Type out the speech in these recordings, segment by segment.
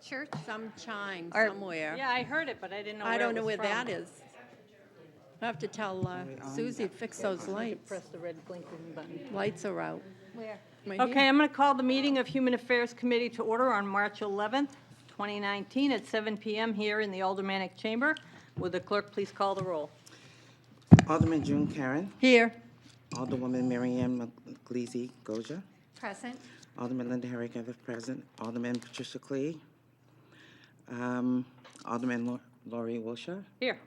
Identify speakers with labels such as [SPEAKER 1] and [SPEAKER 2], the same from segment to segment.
[SPEAKER 1] church?
[SPEAKER 2] Some chime
[SPEAKER 1] Or-
[SPEAKER 2] somewhere.
[SPEAKER 1] Yeah, I heard it, but I didn't know where
[SPEAKER 2] I
[SPEAKER 1] it
[SPEAKER 2] don't know
[SPEAKER 1] was
[SPEAKER 2] where that
[SPEAKER 1] from.
[SPEAKER 2] is. I have to tell Susie to fix those
[SPEAKER 1] You
[SPEAKER 2] lights.
[SPEAKER 1] press the red blinking button.
[SPEAKER 2] Lights are out.
[SPEAKER 1] Where?
[SPEAKER 2] Right
[SPEAKER 1] Okay,
[SPEAKER 2] here.
[SPEAKER 1] I'm going to call the meeting of Human Affairs Committee to order on March 11th, 2019 at 7 PM here in the Aldermanic Chamber. Would the clerk please call the roll?
[SPEAKER 3] Alderman June Karen,
[SPEAKER 2] Here.
[SPEAKER 3] Alderwoman Marianne McGleasy Goja,
[SPEAKER 4] Present.
[SPEAKER 3] Alderman Linda Herrick Evans present, Alderman Patricia Clee, Alderman Laurie Wilshire.
[SPEAKER 1] Here.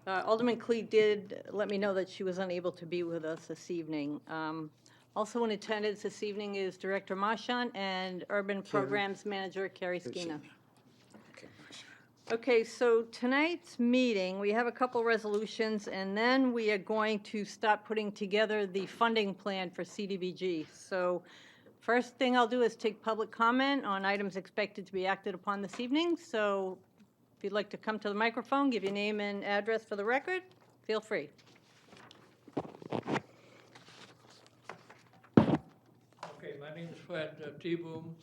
[SPEAKER 1] Alderman Clee did let me know that she was unable to be with us this evening. Also in attendance this evening is Director Marchand and Urban Programs Manager Carrie Skeena.
[SPEAKER 3] Okay,
[SPEAKER 1] Okay, so tonight's meeting, we have a couple resolutions, and then we are going to start putting together the funding plan for CDBG. So first thing I'll do is take public comment on items expected to be acted upon this evening. So if you'd like to come to the microphone, give your name and address for the record, feel free.
[SPEAKER 5] Okay, my name is Fred T-Boom.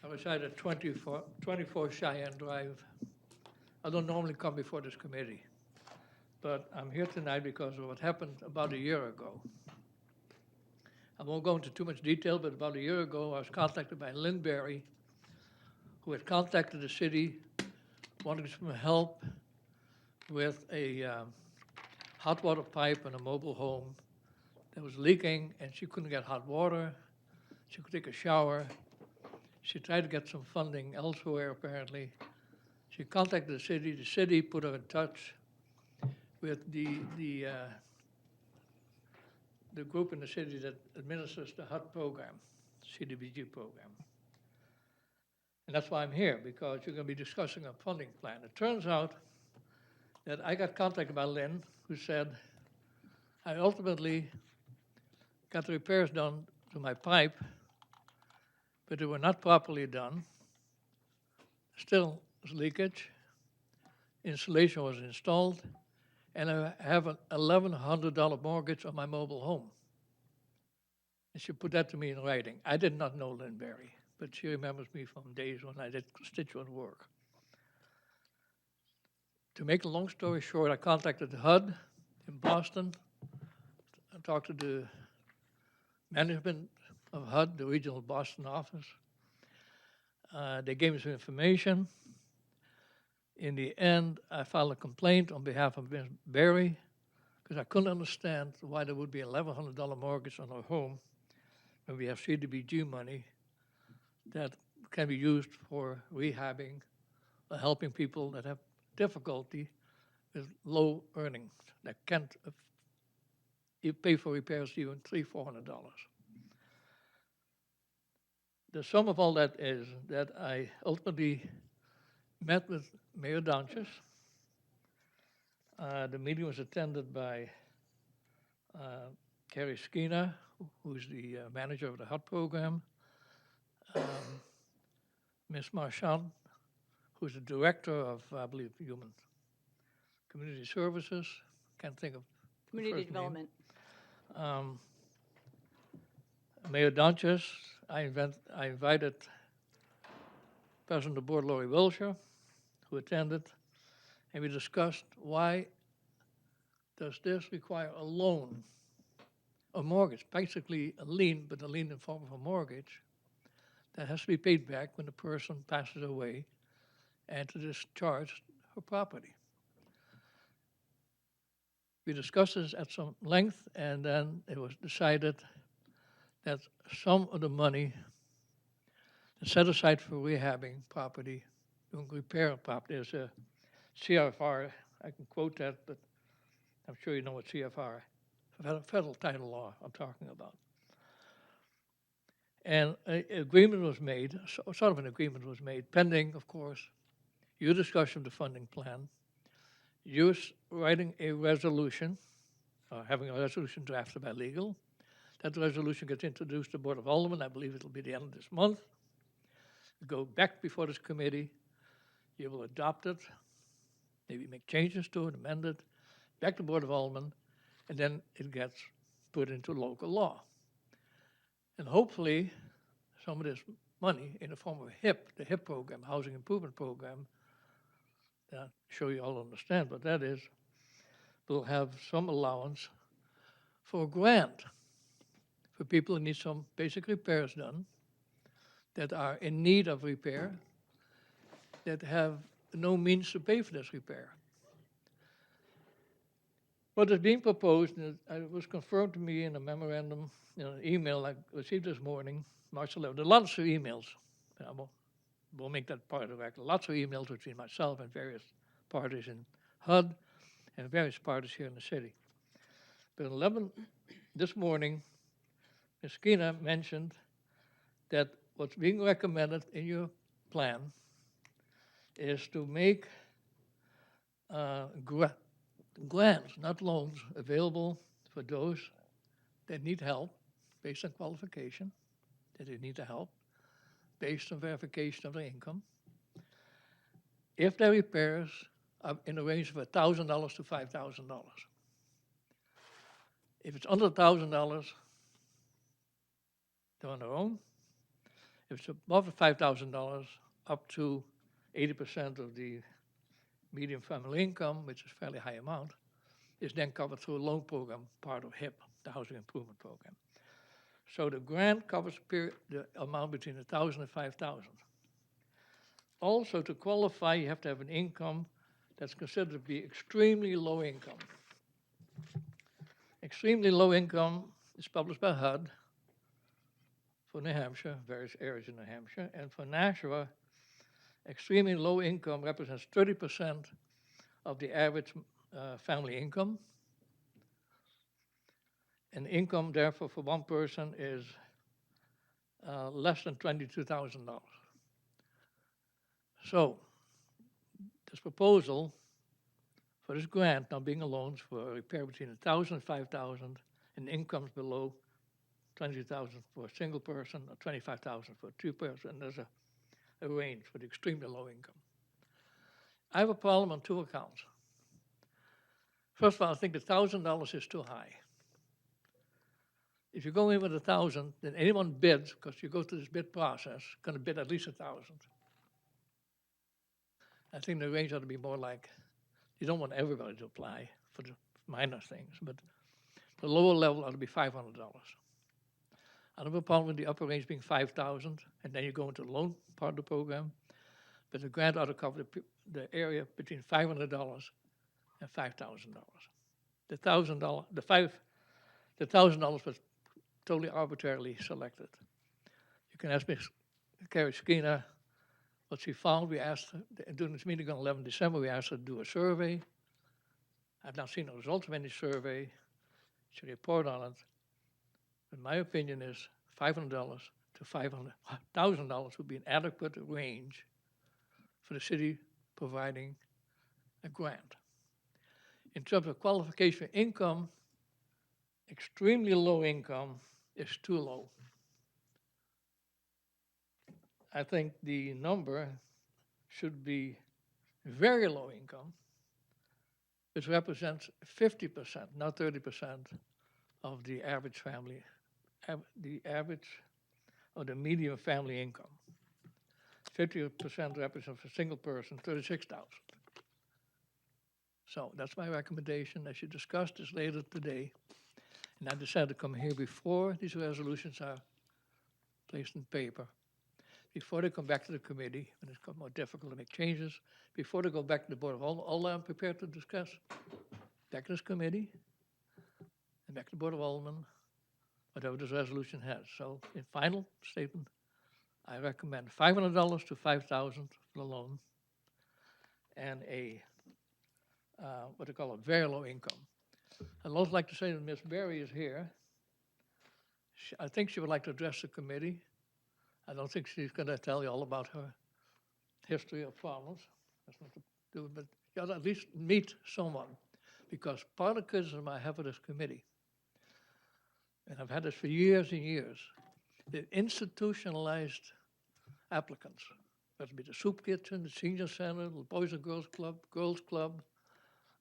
[SPEAKER 5] I reside at 24 Cheyenne Drive. I don't normally come before this committee, but I'm here tonight because of what happened about a year ago. I won't go into too much detail, but about a year ago, I was contacted by Lynn Berry, who had contacted the city, wanting some help with a hot water pipe in a mobile home that was leaking, and she couldn't get hot water. She could take a shower. She tried to get some funding elsewhere, apparently. She contacted the city. The city put her in touch with the group in the city that administers the HUD program, CDBG program. And that's why I'm here, because you're going to be discussing a funding plan. It turns out that I got contacted by Lynn, who said, I ultimately got the repairs done to my pipe, but they were not properly done. Still was leakage. Insulation was installed, and I have an $1,100 mortgage on my mobile home. And she put that to me in writing. I did not know Lynn Berry, but she remembers me from days when I did constituent work. To make a long story short, I contacted the HUD in Boston. I talked to the management of HUD, the regional Boston office. They gave me some information. In the end, I filed a complaint on behalf of Ms. Berry because I couldn't understand why there would be an $1,100 mortgage on our home when we have CDBG money that can be used for rehabbing or helping people that have difficulty with low earnings that can't pay for repairs even $300-400. The sum of all that is that I ultimately met with Mayor Donches. The meeting was attended by Carrie Skeena, who's the manager of the HUD program, Ms. Marchand, who's the director of, I believe, Human Community Services. Can't think of the
[SPEAKER 1] Community
[SPEAKER 5] first name.
[SPEAKER 1] Development.
[SPEAKER 5] Mayor Donches, I invited President of the Board, Laurie Wilshire, who attended, and we discussed why does this require a loan, a mortgage, basically a lien, but a lien in the form of a mortgage that has to be paid back when the person passes away and to discharge her property. We discussed this at some length, and then it was decided that some of the money set aside for rehabbing property, doing repair of property, there's a CFR, I can quote that, but I'm sure you know what CFR, federal title law I'm talking about. And an agreement was made, sort of an agreement was made, pending, of course, your discussion of the funding plan, you writing a resolution, having a resolution drafted by legal. That resolution gets introduced to the Board of Aldermen. I believe it'll be the end of this month. Go back before this committee. You will adopt it, maybe make changes to it, amend it, back to the Board of Aldermen, and then it gets put into local law. And hopefully, some of this money in the form of HIP, the HIP program, Housing Improvement Program. I'm sure you all understand what that is. We'll have some allowance for a grant for people who need some basic repairs done, that are in need of repair, that have no means to pay for this repair. What is being proposed, and it was confirmed to me in a memorandum, an email I received this morning, March 11th. There are lots of emails. I will make that part of the record. Lots of emails between myself and various parties in HUD and various parties here in the city. But at 11 this morning, Ms. Skeena mentioned that what's being recommended in your plan is to make grants, not loans, available for those that need help based on qualification, that they need the help based on verification of their income, if their repairs are in the range of $1,000 to $5,000. If it's under $1,000, they're on their own. If it's above $5,000, up to 80% of the median family income, which is a fairly high amount, is then covered through a loan program, part of HIP, the Housing Improvement Program. So the grant covers the amount between $1,000 and $5,000. Also, to qualify, you have to have an income that's considered to be extremely low income. Extremely low income is published by HUD for New Hampshire, various areas in New Hampshire, and for Nashua, extremely low income represents 30% of the average family income. And income, therefore, for one person is less than $22,000. So, this proposal for this grant, now being a loan for a repair between $1,000 and $5,000, and incomes below $22,000 for a single person, or $25,000 for a two-person, and there's a range for the extremely low income. I have a problem on two accounts. First of all, I think $1,000 is too high. If you go in with 1,000, then anyone bids, because you go through this bid process, going to bid at least 1,000. I think the range ought to be more like, you don't want everybody to apply for the minor things, but the lower level ought to be $500. I don't have a problem with the upper range being 5,000, and then you go into the loan part of the program, but the grant ought to cover the area between $500 and $5,000. The $1,000 was totally arbitrarily selected. You can ask Ms. Carrie Skeena what she found. We asked her, during this meeting on 11 December, we asked her to do a survey. I've not seen the results of any survey. She report on it. But my opinion is $500 to $500,000 would be an adequate range for the city providing a grant. In terms of qualification for income, extremely low income is too low. I think the number should be very low income, which represents 50%, not 30%, of the average family, the average or the median family income. 50% represents a single person, 36,000. So that's my recommendation. As you discussed this later today, and I decided to come here before these resolutions are placed in paper, before they come back to the committee, when it's more difficult to make changes, before they go back to the Board of Aldermen. All I'm prepared to discuss, back to this committee, and back to the Board of Aldermen, whatever this resolution has. So in final statement, I recommend $500 to $5,000 for the loan, and a what they call a very low income. I'd also like to say that Ms. Berry is here. I think she would like to address the committee. I don't think she's going to tell you all about her history of problems. That's not to do, but you ought to at least meet someone, because part of the criticism I have of this committee, and I've had this for years and years, the institutionalized applicants, whether it be the soup kitchen, the senior center, the Boys and Girls Club,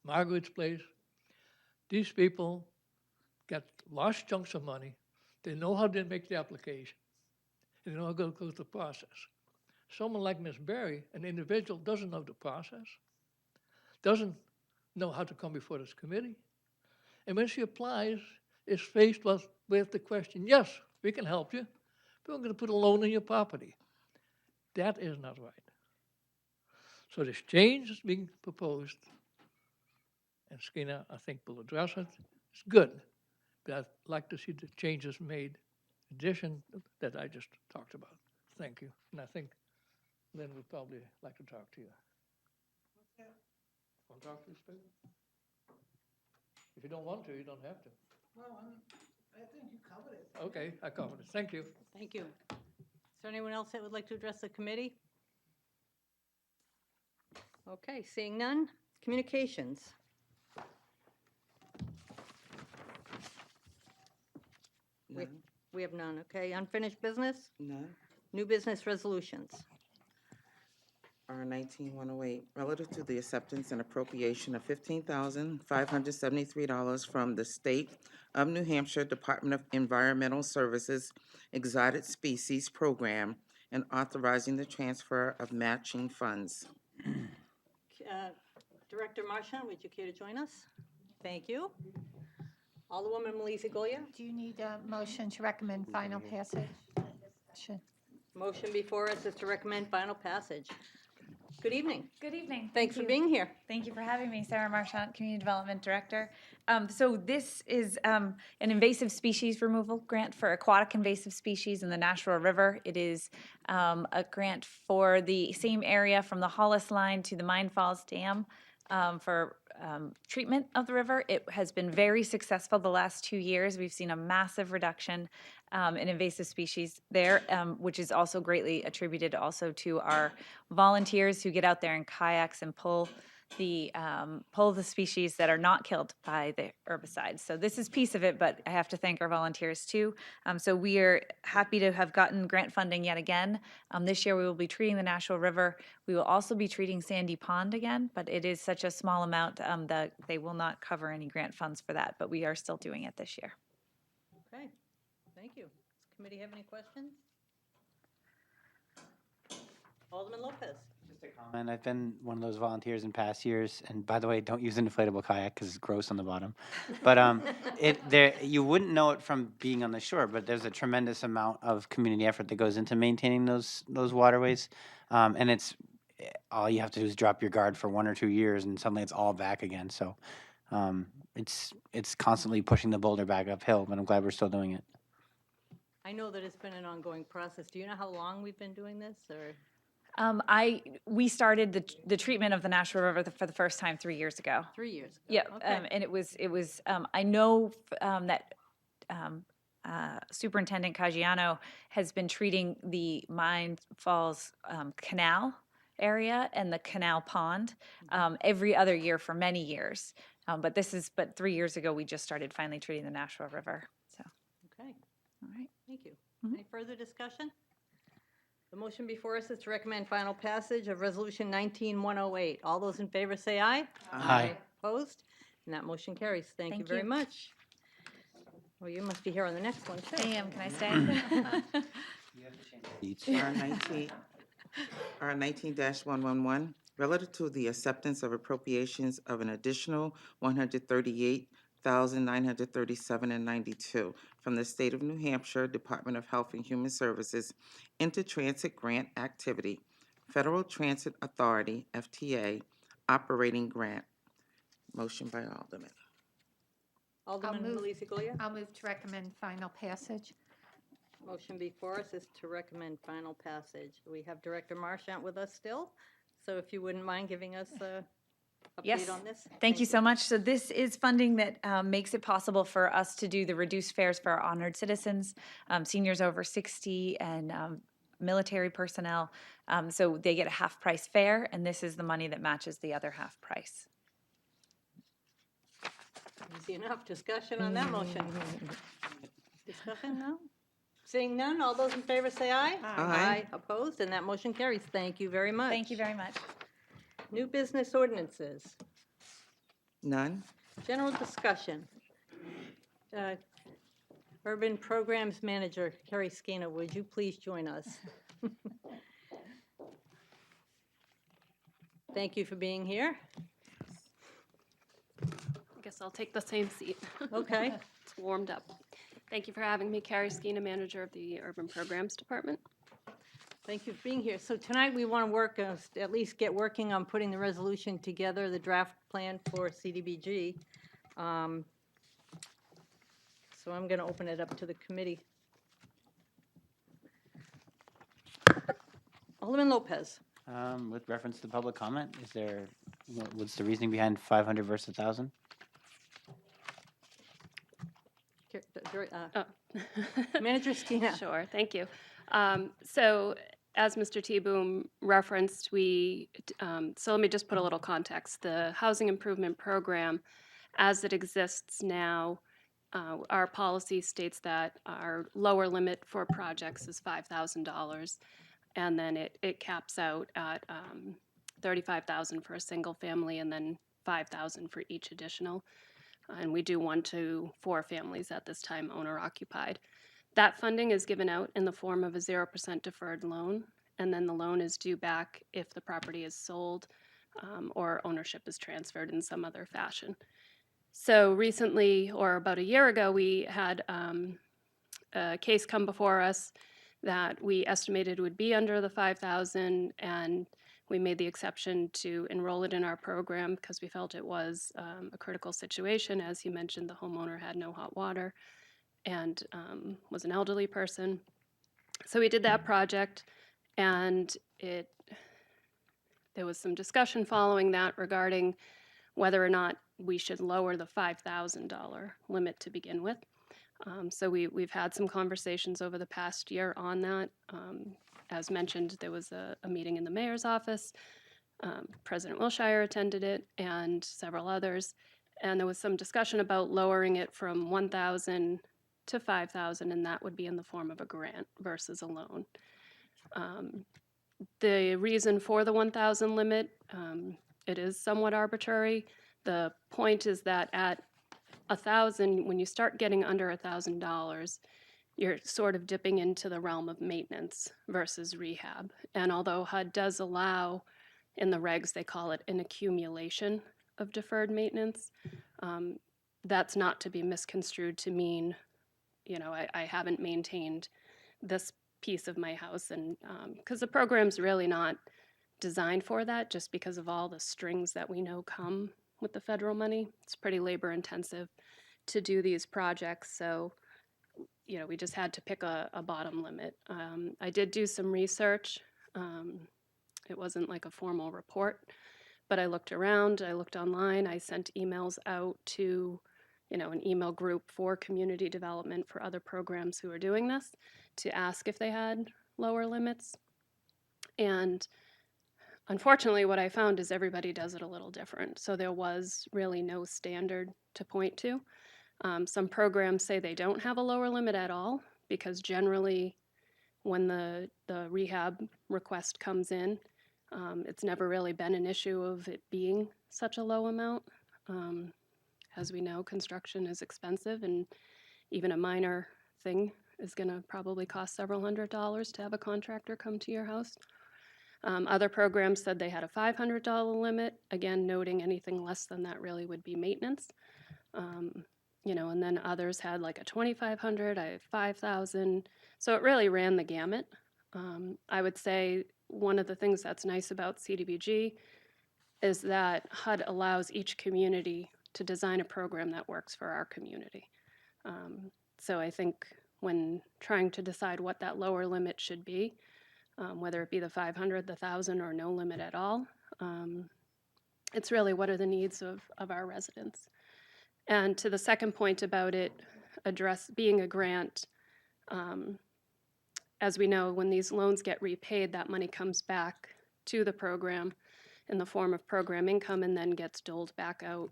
[SPEAKER 5] Margaret's Place. These people get large chunks of money. They know how to make the application. You know, go through the process. Someone like Ms. Berry, an individual, doesn't know the process, doesn't know how to come before this committee, and when she applies, is faced with the question, yes, we can help you, but we're going to put a loan on your property. That is not right. So this change is being proposed, and Skinner, I think, will address it. It's good, but I'd like to see the changes made, addition that I just talked about. Thank you. And I think Lynn would probably like to talk to you. Want to talk to you, Steve? If you don't want to, you don't have to.
[SPEAKER 4] Well, I think you covered it.
[SPEAKER 5] Okay, I covered it. Thank you.
[SPEAKER 1] Thank you. Is there anyone else that would like to address the committee? Okay, seeing none. Communications.
[SPEAKER 3] None.
[SPEAKER 1] We have none, okay. Unfinished business?
[SPEAKER 3] None.
[SPEAKER 1] New business resolutions.
[SPEAKER 3] R 19-108, relative to the acceptance and appropriation of $15,573 from the State of New Hampshire Department of Environmental Services Exotic Species Program and authorizing the transfer of matching funds.
[SPEAKER 1] Director Marchand, would you care to join us? Thank you. Alderwoman Melissa Goya.
[SPEAKER 2] Do you need a motion to recommend final passage?
[SPEAKER 1] Motion before us is to recommend final passage. Good evening.
[SPEAKER 6] Good evening.
[SPEAKER 1] Thanks
[SPEAKER 6] Thank
[SPEAKER 1] for
[SPEAKER 6] you.
[SPEAKER 1] being here.
[SPEAKER 6] Thank you for having me, Sarah Marchant, Community Development Director. So this is an invasive species removal grant for aquatic invasive species in the Nashua River. It is a grant for the same area from the Hollis Line to the Mine Falls Dam for treatment of the river. It has been very successful the last 2 years. We've seen a massive reduction in invasive species there, which is also greatly attributed also to our volunteers who get out there in kayaks and pull the species that are not killed by the herbicides. So this is piece of it, but I have to thank our volunteers too. So we are happy to have gotten grant funding yet again. This year we will be treating the Nashua River. We will also be treating Sandy Pond again, but it is such a small amount that they will not cover any grant funds for that, but we are still doing it this year.
[SPEAKER 1] Okay, thank you. Does the committee have any questions? Alderman Lopez.
[SPEAKER 7] Just a comment. I've been one of those volunteers in past years, and by the way, don't use an inflatable kayak because it's gross on the bottom. But you wouldn't know it from being on the shore, but there's a tremendous amount of community effort that goes into maintaining those waterways, and it's all you have to do is drop your guard for 1 or 2 years, and suddenly it's all back again. So it's constantly pushing the boulder back uphill, but I'm glad we're still doing it.
[SPEAKER 1] I know that it's been an ongoing process. Do you know how long we've been doing this, or?
[SPEAKER 6] We started the treatment of the Nashua River for the first time 3 years ago.
[SPEAKER 1] 3 years ago?
[SPEAKER 6] Yeah,
[SPEAKER 1] Okay.
[SPEAKER 6] and it was. I know that Superintendent Caggiano has been treating the Mine Falls Canal area and the Canal Pond every other year for many years. But 3 years ago we just started finally treating the Nashua River. So,
[SPEAKER 1] Okay,
[SPEAKER 6] all right.
[SPEAKER 1] thank you.
[SPEAKER 6] Mhm.
[SPEAKER 1] Any further discussion? The motion before us is to recommend final passage of Resolution 19-108. All those in favor say aye.
[SPEAKER 7] Aye.
[SPEAKER 1] Opposed? And that motion carries. Thank you
[SPEAKER 6] Thank
[SPEAKER 1] very
[SPEAKER 6] you.
[SPEAKER 1] much. Well, you must be here on the next one, too.
[SPEAKER 6] I am. Can I stay?
[SPEAKER 3] R 19-111, relative to the acceptance of appropriations of an additional $138,937.92 from the State of New Hampshire Department of Health and Human Services Intertransit Grant Activity, Federal Transit Authority, FTA, Operating Grant. Motion by Alderman.
[SPEAKER 1] Alderman
[SPEAKER 2] move.
[SPEAKER 1] Melissa Goya.
[SPEAKER 2] I'll move to recommend final passage.
[SPEAKER 1] Motion before us is to recommend final passage. We have Director Marchant with us still, so if you wouldn't mind giving us a
[SPEAKER 6] Yes.
[SPEAKER 1] update on this?
[SPEAKER 6] Thank you so much. So this is funding that makes it possible for us to do the reduced fares for our honored citizens, seniors over 60, and military personnel. So they get a half-price fare, and this is the money that matches the other half price.
[SPEAKER 1] Easy enough. Discussion on that motion. Discussion, no? Seeing none, all those in favor say aye.
[SPEAKER 3] Aye.
[SPEAKER 1] Opposed, and that motion carries. Thank you very much.
[SPEAKER 6] Thank you very much.
[SPEAKER 1] New business ordinances.
[SPEAKER 3] None.
[SPEAKER 1] General discussion. Urban Programs Manager, Carrie Skeena, would you please join us? Thank you for being here.
[SPEAKER 8] I guess I'll take the same seat.
[SPEAKER 1] Okay.
[SPEAKER 8] It's warmed up. Thank you for having me, Carrie Skeena, Manager of the Urban Programs Department.
[SPEAKER 1] Thank you for being here. So tonight, we want to work, at least get working on putting the resolution together, the draft plan for CDBG. So I'm going to open it up to the committee. Alderman Lopez.
[SPEAKER 7] With reference to public comment, is there, what's the reasoning behind 500 versus 1,000?
[SPEAKER 8] Oh.
[SPEAKER 1] Manager Skeena.
[SPEAKER 8] Sure, thank you. So as Mr. T-Boom referenced, so let me just put a little context. The Housing Improvement Program, as it exists now, our policy states that our lower limit for projects is $5,000, and then it caps out at $35,000 for a single family, and then $5,000 for each additional. And we do 1 to 4 families at this time, owner occupied. That funding is given out in the form of a 0% deferred loan, and then the loan is due back if the property is sold or ownership is transferred in some other fashion. So recently, or about a year ago, we had a case come before us that we estimated would be under the $5,000, and we made the exception to enroll it in our program because we felt it was a critical situation. As you mentioned, the homeowner had no hot water and was an elderly person. So we did that project, and there was some discussion following that regarding whether or not we should lower the $5,000 limit to begin with. So we've had some conversations over the past year on that. As mentioned, there was a meeting in the mayor's office. President Wilshire attended it, and several others. And there was some discussion about lowering it from $1,000 to $5,000, and that would be in the form of a grant versus a loan. The reason for the $1,000 limit, it is somewhat arbitrary. The point is that at $1,000, when you start getting under $1,000, you're sort of dipping into the realm of maintenance versus rehab. And although HUD does allow, in the regs, they call it an accumulation of deferred maintenance, that's not to be misconstrued to mean, I haven't maintained this piece of my house, and because the program's really not designed for that, just because of all the strings that we know come with the federal money. It's pretty labor intensive to do these projects, so we just had to pick a bottom limit. I did do some research. It wasn't like a formal report, but I looked around, I looked online, I sent emails out to an email group for community development for other programs who are doing this to ask if they had lower limits. And unfortunately, what I found is everybody does it a little different. So there was really no standard to point to. Some programs say they don't have a lower limit at all because generally when the rehab request comes in, it's never really been an issue of it being such a low amount. As we know, construction is expensive, and even a minor thing is going to probably cost several $100s to have a contractor come to your house. Other programs said they had a $500 limit, again, noting anything less than that really would be maintenance. And then others had like a $2,500, I have $5,000. So it really ran the gamut. I would say one of the things that's nice about CDBG is that HUD allows each community to design a program that works for our community. So I think when trying to decide what that lower limit should be, whether it be the 500, the 1,000, or no limit at all, it's really what are the needs of our residents. And to the second point about it being a grant, as we know, when these loans get repaid, that money comes back to the program in the form of program income and then gets doled back out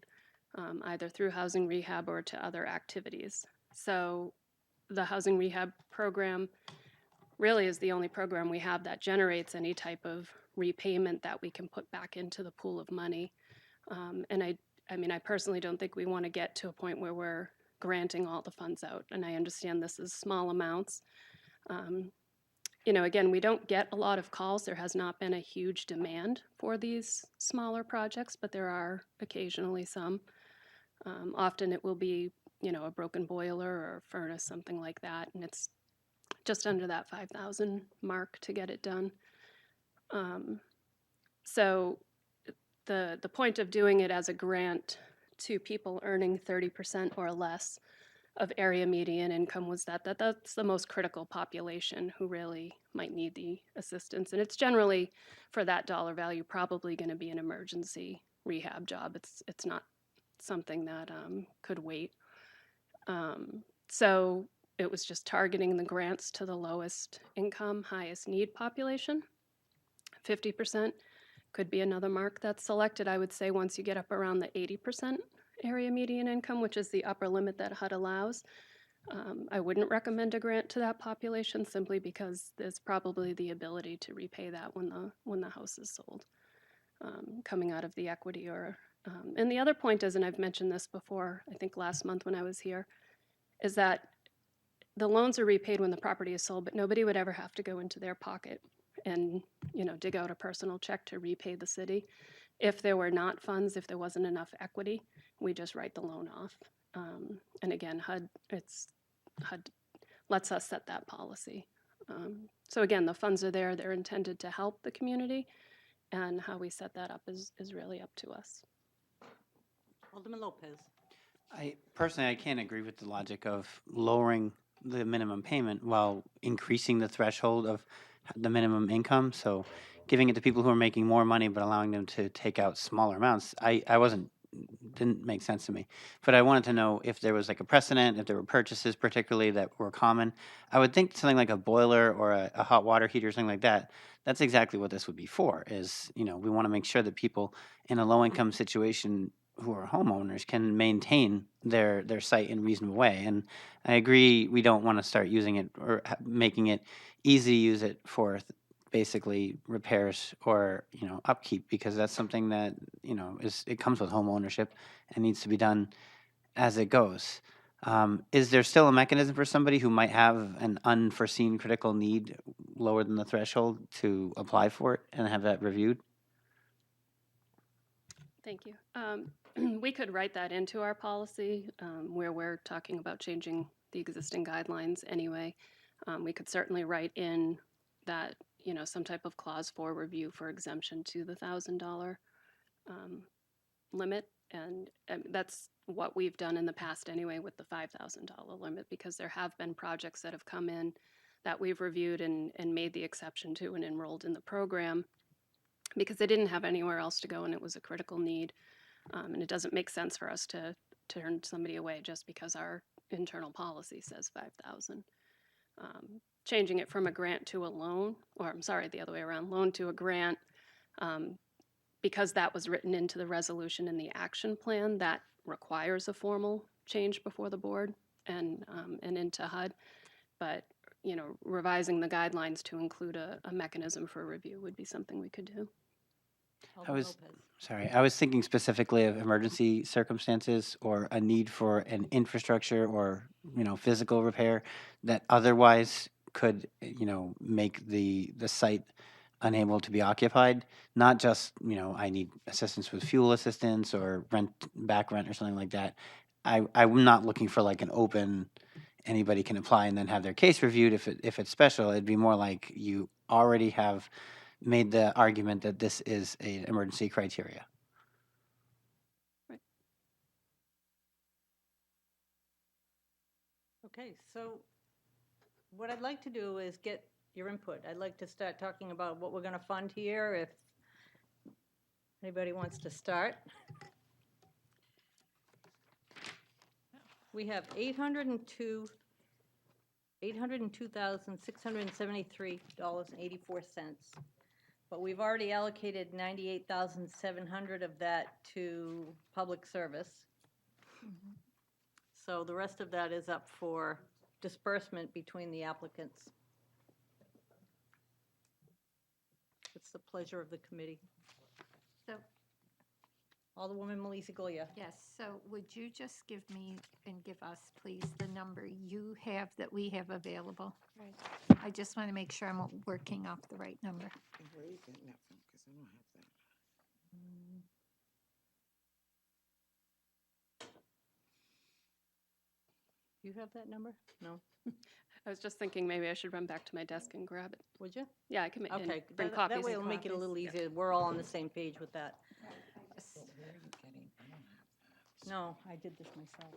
[SPEAKER 8] either through housing rehab or to other activities. So the housing rehab program really is the only program we have that generates any type of repayment that we can put back into the pool of money. And I personally don't think we want to get to a point where we're granting all the funds out. And I understand this is small amounts. Again, we don't get a lot of calls. There has not been a huge demand for these smaller projects, but there are occasionally some. Often it will be, a broken boiler or a furnace, something like that, and it's just under that 5,000 mark to get it done. So the point of doing it as a grant to people earning 30% or less of area median income was that's the most critical population who really might need the assistance. And it's generally, for that dollar value, probably going to be an emergency rehab job. It's not something that could wait. So it was just targeting the grants to the lowest income, highest need population. 50% could be another mark that's selected, I would say, once you get up around the 80% area median income, which is the upper limit that HUD allows. I wouldn't recommend a grant to that population simply because there's probably the ability to repay that when the house is sold, coming out of the equity or. And the other point is, and I've mentioned this before, I think last month when I was here, is that the loans are repaid when the property is sold, but nobody would ever have to go into their pocket and dig out a personal check to repay the city. If there were not funds, if there wasn't enough equity, we just write the loan off. And again, HUD lets us set that policy. So again, the funds are there. They're intended to help the community, and how we set that up is really up to us.
[SPEAKER 1] Alderman Lopez.
[SPEAKER 7] I can't agree with the logic of lowering the minimum payment while increasing the threshold of the minimum income. So giving it to people who are making more money but allowing them to take out smaller amounts, didn't make sense to me. But I wanted to know if there was like a precedent, if there were purchases particularly that were common. I would think something like a boiler or a hot water heater or something like that, that's exactly what this would be for, is, we want to make sure that people in a low income situation who are homeowners can maintain their site in a reasonable way. And I agree, we don't want to start using it or making it easy to use it for basically repairs or upkeep, because that's something that it comes with home ownership and needs to be done as it goes. Is there still a mechanism for somebody who might have an unforeseen critical need lower than the threshold to apply for it and have that reviewed?
[SPEAKER 8] Thank you. We could write that into our policy where we're talking about changing the existing guidelines anyway. We could certainly write in that, some type of clause for review for exemption to the $1,000 limit. And that's what we've done in the past anyway with the $5,000 limit, because there have been projects that have come in that we've reviewed and made the exception to and enrolled in the program because they didn't have anywhere else to go and it was a critical need. And it doesn't make sense for us to turn somebody away just because our internal policy says 5,000. Changing it from a grant to a loan, or I'm sorry, the other way around, loan to a grant, because that was written into the resolution in the action plan, that requires a formal change before the board and into HUD. But revising the guidelines to include a mechanism for review would be something we could do.
[SPEAKER 7] I was thinking specifically of emergency circumstances or a need for an infrastructure or, physical repair that otherwise could, make the site unable to be occupied. Not just, I need assistance with fuel assistance or back rent or something like that. I'm not looking for like an open, anybody can apply and then have their case reviewed if it's special. It'd be more like you already have made the argument that this is an emergency criteria.
[SPEAKER 8] Right.
[SPEAKER 1] Okay, so what I'd like to do is get your input. I'd like to start talking about what we're going to fund here, if anybody wants to start. We have $802,673.84. But we've already allocated $98,700 of that to public service. So the rest of that is up for disbursement between the applicants. It's the pleasure of the committee.
[SPEAKER 6] So
[SPEAKER 1] Alderwoman Melissa Goya.
[SPEAKER 9] Yes, so would you just give me and give us, please, the number you have that we have available?
[SPEAKER 2] Right.
[SPEAKER 9] I just want to make sure I'm working off the right number.
[SPEAKER 3] And where are you getting that from? Because I don't have that.
[SPEAKER 1] You have that number? No,
[SPEAKER 8] I was just thinking maybe I should run back to my desk and grab it.
[SPEAKER 1] would you?
[SPEAKER 8] Yeah, I can and
[SPEAKER 1] Okay,
[SPEAKER 8] bring
[SPEAKER 1] that
[SPEAKER 8] copies.
[SPEAKER 1] way it'll make it a little easier. We're all on the same page with that.
[SPEAKER 3] But where are you getting? I don't have that.
[SPEAKER 1] No, I did this myself.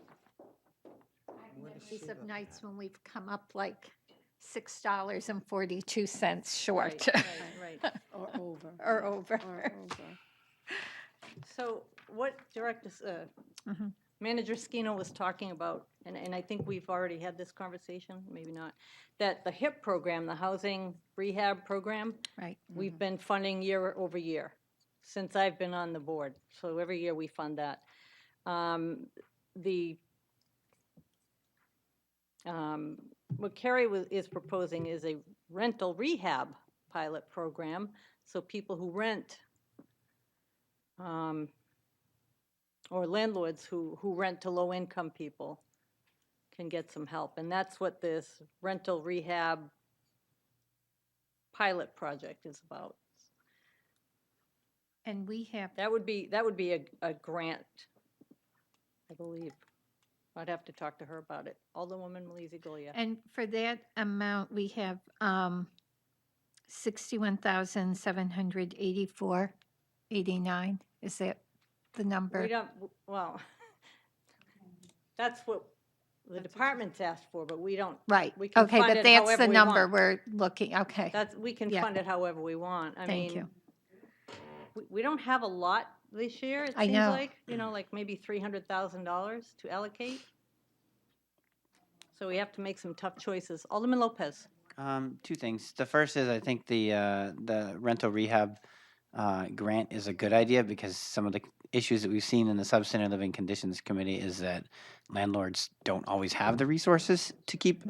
[SPEAKER 3] Where does
[SPEAKER 9] These
[SPEAKER 3] she
[SPEAKER 9] of
[SPEAKER 3] look?
[SPEAKER 9] nights when we've come up like $6.42 short
[SPEAKER 1] Right.
[SPEAKER 2] Or over.
[SPEAKER 9] or over.
[SPEAKER 2] Or over.
[SPEAKER 1] So what Director, Manager Skino was talking about, and I think we've already had this conversation, maybe not, that the HIP program, the Housing Rehab Program,
[SPEAKER 9] Right.
[SPEAKER 1] we've been funding year over year since I've been on the board. So every year we fund that. What Carrie is proposing is a rental rehab pilot program, so people who rent, or landlords who rent to low-income people can get some help. And that's what this rental rehab pilot project is about.
[SPEAKER 9] And we have,
[SPEAKER 1] That would be a grant, I believe. I'd have to talk to her about it. Alderwoman Melissa Goya.
[SPEAKER 9] and for that amount, we have 61,784.89. Is that the number?
[SPEAKER 1] We don't, well, that's what the department's asked for, but we don't.
[SPEAKER 9] Right,
[SPEAKER 1] We can
[SPEAKER 9] okay,
[SPEAKER 1] fund
[SPEAKER 9] but
[SPEAKER 1] it
[SPEAKER 9] that's
[SPEAKER 1] however
[SPEAKER 9] the
[SPEAKER 1] we
[SPEAKER 9] number
[SPEAKER 1] want.
[SPEAKER 9] we're looking, okay.
[SPEAKER 1] We can
[SPEAKER 9] Yeah.
[SPEAKER 1] fund it however we want. I
[SPEAKER 9] Thank
[SPEAKER 1] mean,
[SPEAKER 9] you.
[SPEAKER 1] we don't have a lot this year, it
[SPEAKER 9] I
[SPEAKER 1] seems
[SPEAKER 9] know.
[SPEAKER 1] like, like maybe $300,000 to allocate. So we have to make some tough choices. Alderman Lopez.
[SPEAKER 7] Two things. The first is I think the rental rehab grant is a good idea because some of the issues that we've seen in the substandard living conditions committee is that landlords don't always have the resources to keep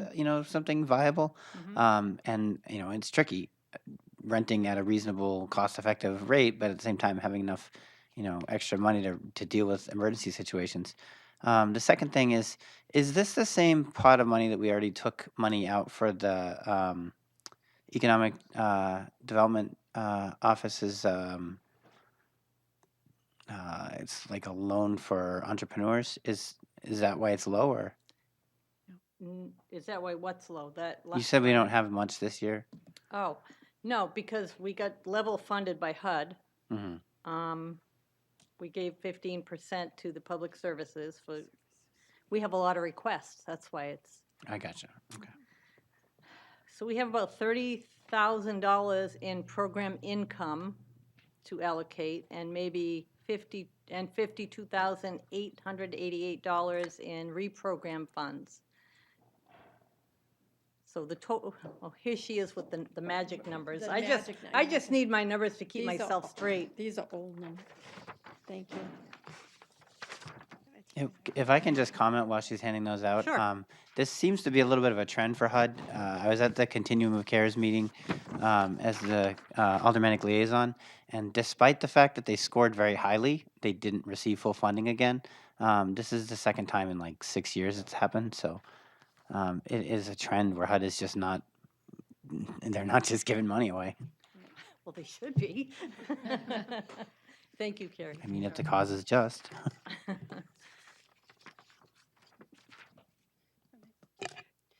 [SPEAKER 7] something viable, and it's tricky renting at a reasonable, cost-effective rate, but at the same time having enough extra money to deal with emergency situations. The second thing is this the same pot of money that we already took money out for the economic development office's? It's like a loan for entrepreneurs. Is that why it's lower?
[SPEAKER 1] Is that why what's low?
[SPEAKER 7] You said we don't have much this year.
[SPEAKER 1] Oh, no, because we got level funded by HUD.
[SPEAKER 7] Mm-hmm.
[SPEAKER 1] We gave 15% to the public services we have a lot of requests, that's why it's.
[SPEAKER 7] I gotcha. Okay.
[SPEAKER 1] So we have about $30,000 in program income to allocate, and maybe $52,888 in reprogram funds. So the total, here she is with the magic numbers.
[SPEAKER 2] The
[SPEAKER 1] I
[SPEAKER 2] magic
[SPEAKER 1] just
[SPEAKER 2] numbers.
[SPEAKER 1] need my numbers to keep
[SPEAKER 2] These are
[SPEAKER 1] myself
[SPEAKER 2] all-
[SPEAKER 1] straight.
[SPEAKER 2] These are old numbers. Thank you.
[SPEAKER 7] If I can just comment while she's handing those out.
[SPEAKER 1] Sure.
[SPEAKER 7] This seems to be a little bit of a trend for HUD. I was at the Continuum of Cares meeting as the aldermanic liaison, and despite the fact that they scored very highly, they didn't receive full funding again. This is the second time in like 6 years it's happened, so it is a trend where HUD is just not, they're not just giving money away.
[SPEAKER 1] Well, they should be. Thank you, Carrie.
[SPEAKER 7] I mean, if the cause is just.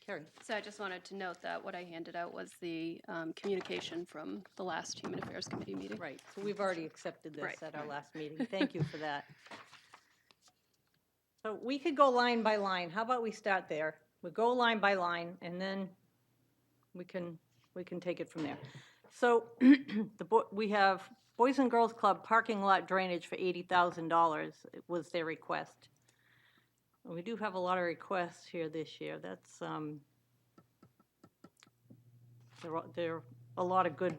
[SPEAKER 1] Carrie.
[SPEAKER 8] So I just wanted to note that what I handed out was the communication from the last Human Affairs Committee meeting.
[SPEAKER 1] Right, so we've already accepted this
[SPEAKER 8] Right.
[SPEAKER 1] at our last meeting. Thank you for that. So we could go line by line. How about we start there? We go line by line, and then we can take it from there. So we have Boys and Girls Club parking lot drainage for $80,000 was their request. And we do have a lot of requests here this year. That's, there are a lot of good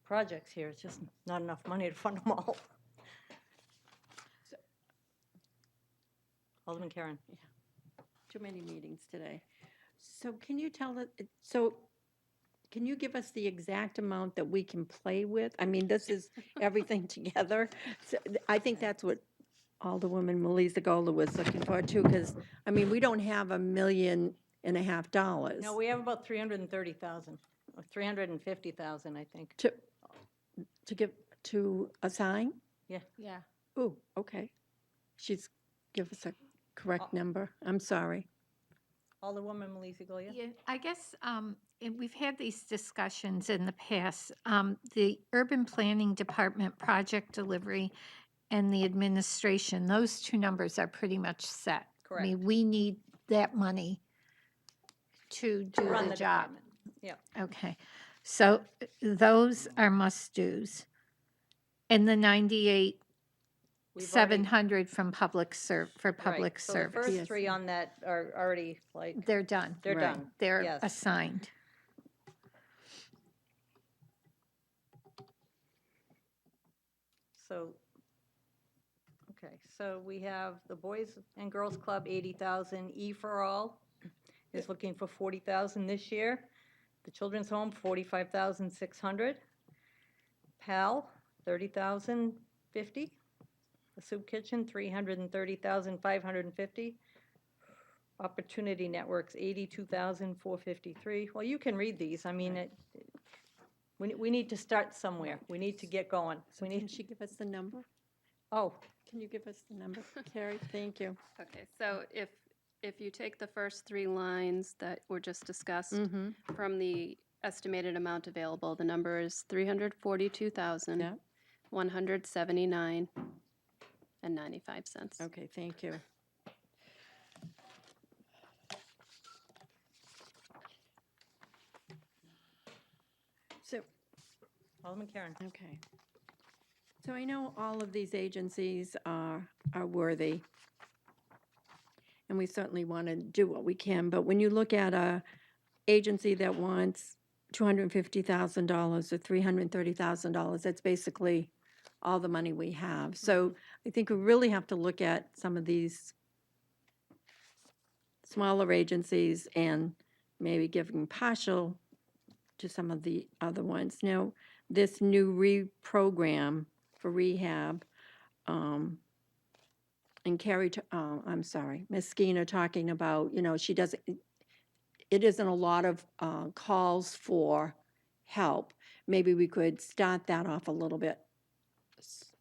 [SPEAKER 1] projects here. It's just not enough money to fund them all. Alderman Karen.
[SPEAKER 2] Too many meetings today. So can you tell it, so can you give us the exact amount that we can play with? I mean, this is everything together. So I think that's what Alderwoman Melissa Gola was looking for too, because, I mean, we don't have $1.5 million.
[SPEAKER 1] No, we have about 330,000, or 350,000, I think.
[SPEAKER 2] To give, to assign?
[SPEAKER 1] Yeah.
[SPEAKER 9] Yeah.
[SPEAKER 2] Ooh, okay. She's, give us a correct number. I'm sorry.
[SPEAKER 1] Alderwoman Melissa Goya?
[SPEAKER 9] Yeah, I guess, and we've had these discussions in the past. The Urban Planning Department project delivery and the administration, those two numbers are pretty much set. I mean,
[SPEAKER 1] Correct.
[SPEAKER 9] we need that money to do
[SPEAKER 1] Run
[SPEAKER 9] the job.
[SPEAKER 1] department. Yeah.
[SPEAKER 9] Okay, so those are must-dos. And the 98,
[SPEAKER 1] We've already-
[SPEAKER 9] 700 from for
[SPEAKER 1] Right.
[SPEAKER 9] public
[SPEAKER 1] So the
[SPEAKER 9] service.
[SPEAKER 1] first three on that are already, like,
[SPEAKER 9] They're done.
[SPEAKER 1] they're
[SPEAKER 2] Right.
[SPEAKER 1] done.
[SPEAKER 9] They're
[SPEAKER 1] Yes.
[SPEAKER 9] assigned.
[SPEAKER 1] So, okay, so we have the Boys and Girls Club, 80,000. E for All is looking for 40,000 this year. The Children's Home, 45,600. PAL, 30,050. The Soup Kitchen, 330,550. Opportunity Networks, 82,453. Well, you can read these. I mean, we need to start somewhere. We need to get going.
[SPEAKER 2] So
[SPEAKER 1] We
[SPEAKER 2] can
[SPEAKER 1] need,
[SPEAKER 2] she give us the number?
[SPEAKER 1] oh,
[SPEAKER 2] Can you give us the number? Carrie, thank you.
[SPEAKER 8] Okay, so if you take the first three lines that were just discussed
[SPEAKER 2] Mm-hmm.
[SPEAKER 8] from the estimated amount available, the number is 342,000.
[SPEAKER 2] Yeah.
[SPEAKER 8] 179 and 95 cents.
[SPEAKER 2] Okay, thank you. So,
[SPEAKER 1] Alderman Karen.
[SPEAKER 2] okay. So I know all of these agencies are worthy, and we certainly want to do what we can, but when you look at a agency that wants $250,000 or $330,000, that's basically all the money we have. So I think we really have to look at some of these smaller agencies and maybe giving partial to some of the other ones. Now, this new program for rehab, and Carrie, I'm sorry, Ms. Skeena talking about, she doesn't, it isn't a lot of calls for help. Maybe we could start that off a little bit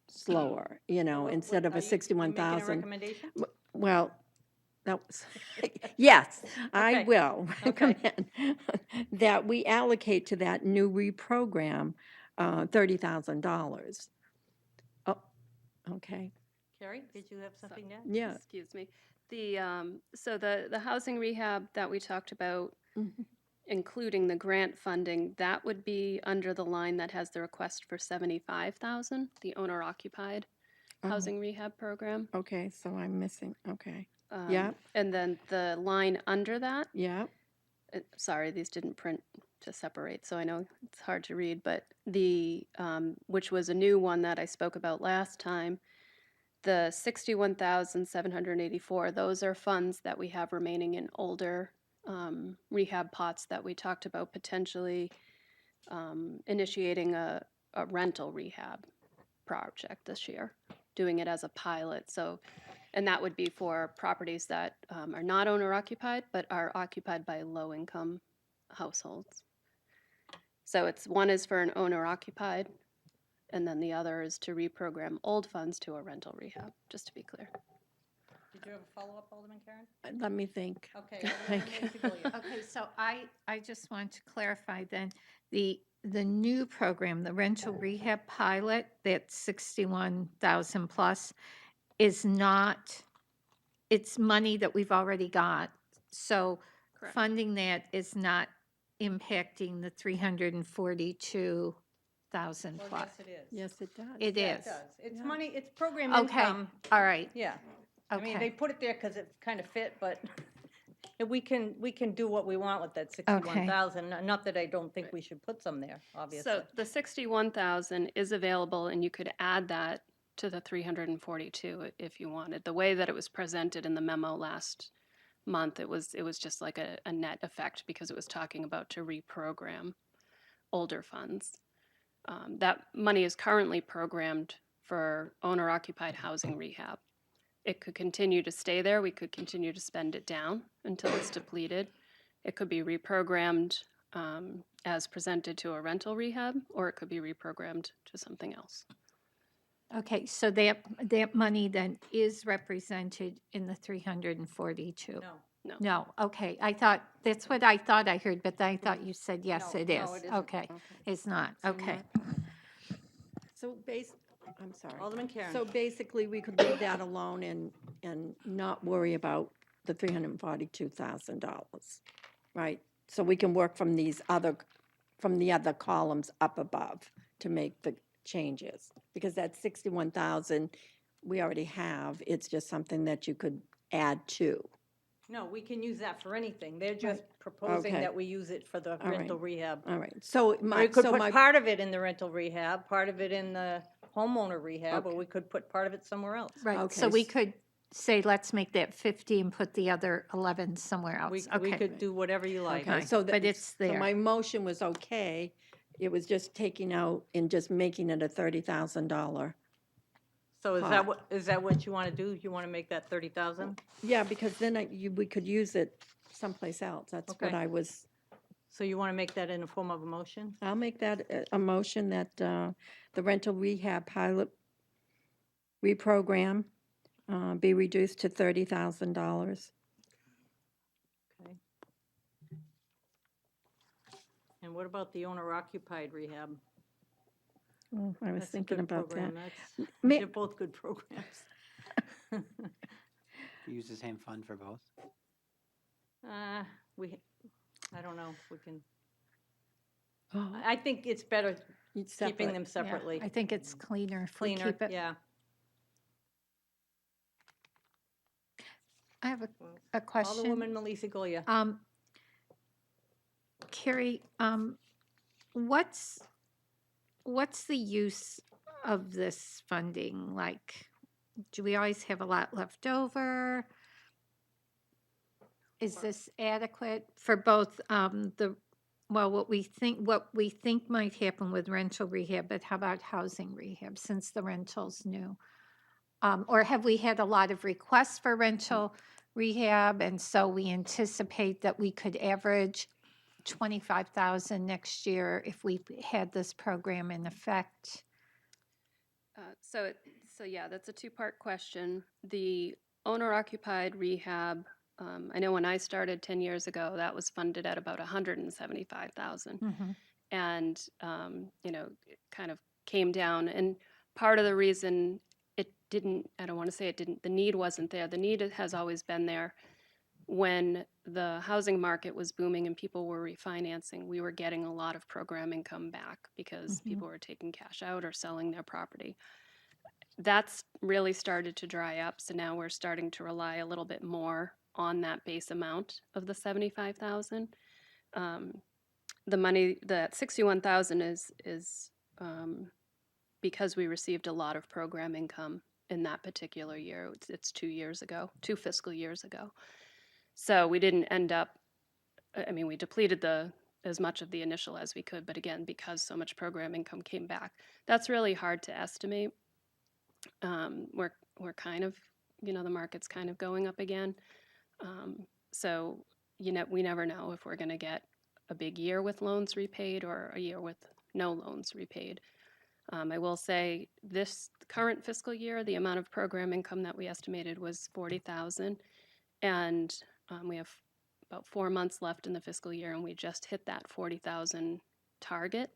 [SPEAKER 2] slower, instead of
[SPEAKER 1] Are
[SPEAKER 2] a
[SPEAKER 1] you making a
[SPEAKER 2] 61,000.
[SPEAKER 1] recommendation?
[SPEAKER 2] Well, that was, yes, I
[SPEAKER 1] Okay.
[SPEAKER 2] will
[SPEAKER 1] Okay.
[SPEAKER 2] recommend that we allocate to that new reprogram $30,000. Oh, okay,
[SPEAKER 1] Carrie, did you have something to add?
[SPEAKER 2] yeah.
[SPEAKER 8] Excuse me. So the housing rehab that we talked about,
[SPEAKER 2] Mhm.
[SPEAKER 8] including the grant funding, that would be under the line that has the request for 75,000, the owner occupied
[SPEAKER 2] Oh.
[SPEAKER 8] housing rehab program.
[SPEAKER 2] Okay, so I'm missing, okay. Yeah.
[SPEAKER 8] And then the line under that,
[SPEAKER 2] Yeah,
[SPEAKER 8] sorry, these didn't print to separate, so I know it's hard to read, but which was a new one that I spoke about last time, the 61,784, those are funds that we have remaining in older rehab pots that we talked about potentially initiating a rental rehab project this year, doing it as a pilot. So, and that would be for properties that are not owner occupied, but are occupied by low income households. So one is for an owner occupied, and then the other is to reprogram old funds to a rental rehab, just to be clear.
[SPEAKER 1] Did you have a follow-up, Alderman Karen?
[SPEAKER 2] let me think.
[SPEAKER 1] Okay. Alderman Lacey Gilliard.
[SPEAKER 9] Okay, so I just want to clarify then, the new program, the rental rehab pilot, that's 61,000 plus, is not, it's money that we've already got. So
[SPEAKER 8] Correct.
[SPEAKER 9] funding that is not impacting the 342,000
[SPEAKER 1] Well,
[SPEAKER 9] plus.
[SPEAKER 1] yes, it is.
[SPEAKER 2] Yes, it does.
[SPEAKER 9] It
[SPEAKER 1] Yeah,
[SPEAKER 9] is.
[SPEAKER 1] it does. It's money, it's program
[SPEAKER 9] Okay,
[SPEAKER 1] income.
[SPEAKER 9] all right,
[SPEAKER 1] Yeah. I mean,
[SPEAKER 9] okay.
[SPEAKER 1] they put it there because it kind of fit, but we can do what we want with that 61,000. Not that I don't think we should put some there, obviously.
[SPEAKER 8] So the 61,000 is available, and you could add that to the 342 if you wanted. The way that it was presented in the memo last month, it was just like a net effect because it was talking about to reprogram. older funds. That money is currently programmed for owner-occupied housing rehab. It could continue to stay there. We could continue to spend it down until it's depleted. It could be reprogrammed as presented to a rental rehab, or it could be reprogrammed to something else.
[SPEAKER 9] Okay, so that money then is represented in the 342?
[SPEAKER 1] No.
[SPEAKER 9] No, okay, that's what I thought I heard, but I thought you said yes,
[SPEAKER 1] No,
[SPEAKER 9] it
[SPEAKER 1] no,
[SPEAKER 9] is.
[SPEAKER 1] it isn't.
[SPEAKER 9] Okay, it's not, okay.
[SPEAKER 2] So I'm sorry.
[SPEAKER 1] Alderman Karen.
[SPEAKER 2] So basically, we could leave that alone and not worry about the $342,000, right? So we can work from the other columns up above to make the changes. Because that 61,000 we already have, it's just something that you could add to.
[SPEAKER 1] No, we can use that for anything. They're just proposing
[SPEAKER 2] Okay.
[SPEAKER 1] that we use it for the
[SPEAKER 2] All right.
[SPEAKER 1] rental rehab.
[SPEAKER 2] All right, so
[SPEAKER 1] We could put part of it in the rental rehab, part of it in the homeowner rehab, or
[SPEAKER 2] Okay.
[SPEAKER 1] we could put part of it somewhere else.
[SPEAKER 9] Right,
[SPEAKER 2] Okay,
[SPEAKER 9] so we
[SPEAKER 2] s-
[SPEAKER 9] could say, let's make that 50 and put the other 11 somewhere else.
[SPEAKER 1] We
[SPEAKER 9] Okay,
[SPEAKER 1] could do whatever you like.
[SPEAKER 2] Okay, so
[SPEAKER 9] but it's
[SPEAKER 2] So
[SPEAKER 9] there.
[SPEAKER 2] my motion was okay. It was just taking out and just making it a $30,000.
[SPEAKER 1] So is
[SPEAKER 2] pot.
[SPEAKER 1] that what you want to do? You want to make that 30,000?
[SPEAKER 2] Yeah, because then we could use it someplace else. That's what
[SPEAKER 1] Okay. So you want to make that in the form of a motion?
[SPEAKER 2] I'll make that a motion that the rental rehab pilot reprogram be reduced to $30,000.
[SPEAKER 1] Okay. And what about the owner occupied rehab?
[SPEAKER 2] Oh, I was
[SPEAKER 1] That's a
[SPEAKER 2] thinking
[SPEAKER 1] good
[SPEAKER 2] about that.
[SPEAKER 1] program.
[SPEAKER 2] May-
[SPEAKER 1] They're both good programs.
[SPEAKER 7] Use the same fund for both.
[SPEAKER 1] I don't know, if we can,
[SPEAKER 2] Oh,
[SPEAKER 1] I think it's better
[SPEAKER 2] it's
[SPEAKER 1] keeping
[SPEAKER 2] separate.
[SPEAKER 1] them
[SPEAKER 9] Yeah,
[SPEAKER 1] separately.
[SPEAKER 9] I think it's cleaner if we
[SPEAKER 1] Cleaner,
[SPEAKER 9] keep it.
[SPEAKER 1] yeah.
[SPEAKER 9] I have a question.
[SPEAKER 1] Alderwoman Melissa Goya.
[SPEAKER 9] Carrie, what's the use of this funding? Like, do we always have a lot left over? Is this adequate for both what we think might happen with rental rehab, but how about housing rehab since the rental's new? Or have we had a lot of requests for rental rehab, and so we anticipate that we could average 25,000 next year if we had this program in effect?
[SPEAKER 8] So yeah, that's a two-part question. The owner-occupied rehab, I know when I started 10 years ago, that was funded at about 175,000.
[SPEAKER 9] Mhm.
[SPEAKER 8] And, it kind of came down. And part of the reason it didn't, I don't want to say it didn't, the need wasn't there. The need has always been there. When the housing market was booming and people were refinancing, we were getting a lot of program income back because people were taking cash out or selling their property. That's really started to dry up, so now we're starting to rely a little bit more on that base amount of the 75,000. The money, that 61,000 is because we received a lot of program income in that particular year. It's 2 years ago, 2 fiscal years ago. So we didn't end up, we depleted as much of the initial as we could, but again, because so much program income came back, that's really hard to estimate. We're kind of, the market's kind of going up again. So, we never know if we're going to get a big year with loans repaid or a year with no loans repaid. I will say this current fiscal year, the amount of program income that we estimated was 40,000, and we have about 4 months left in the fiscal year, and we just hit that 40,000 target.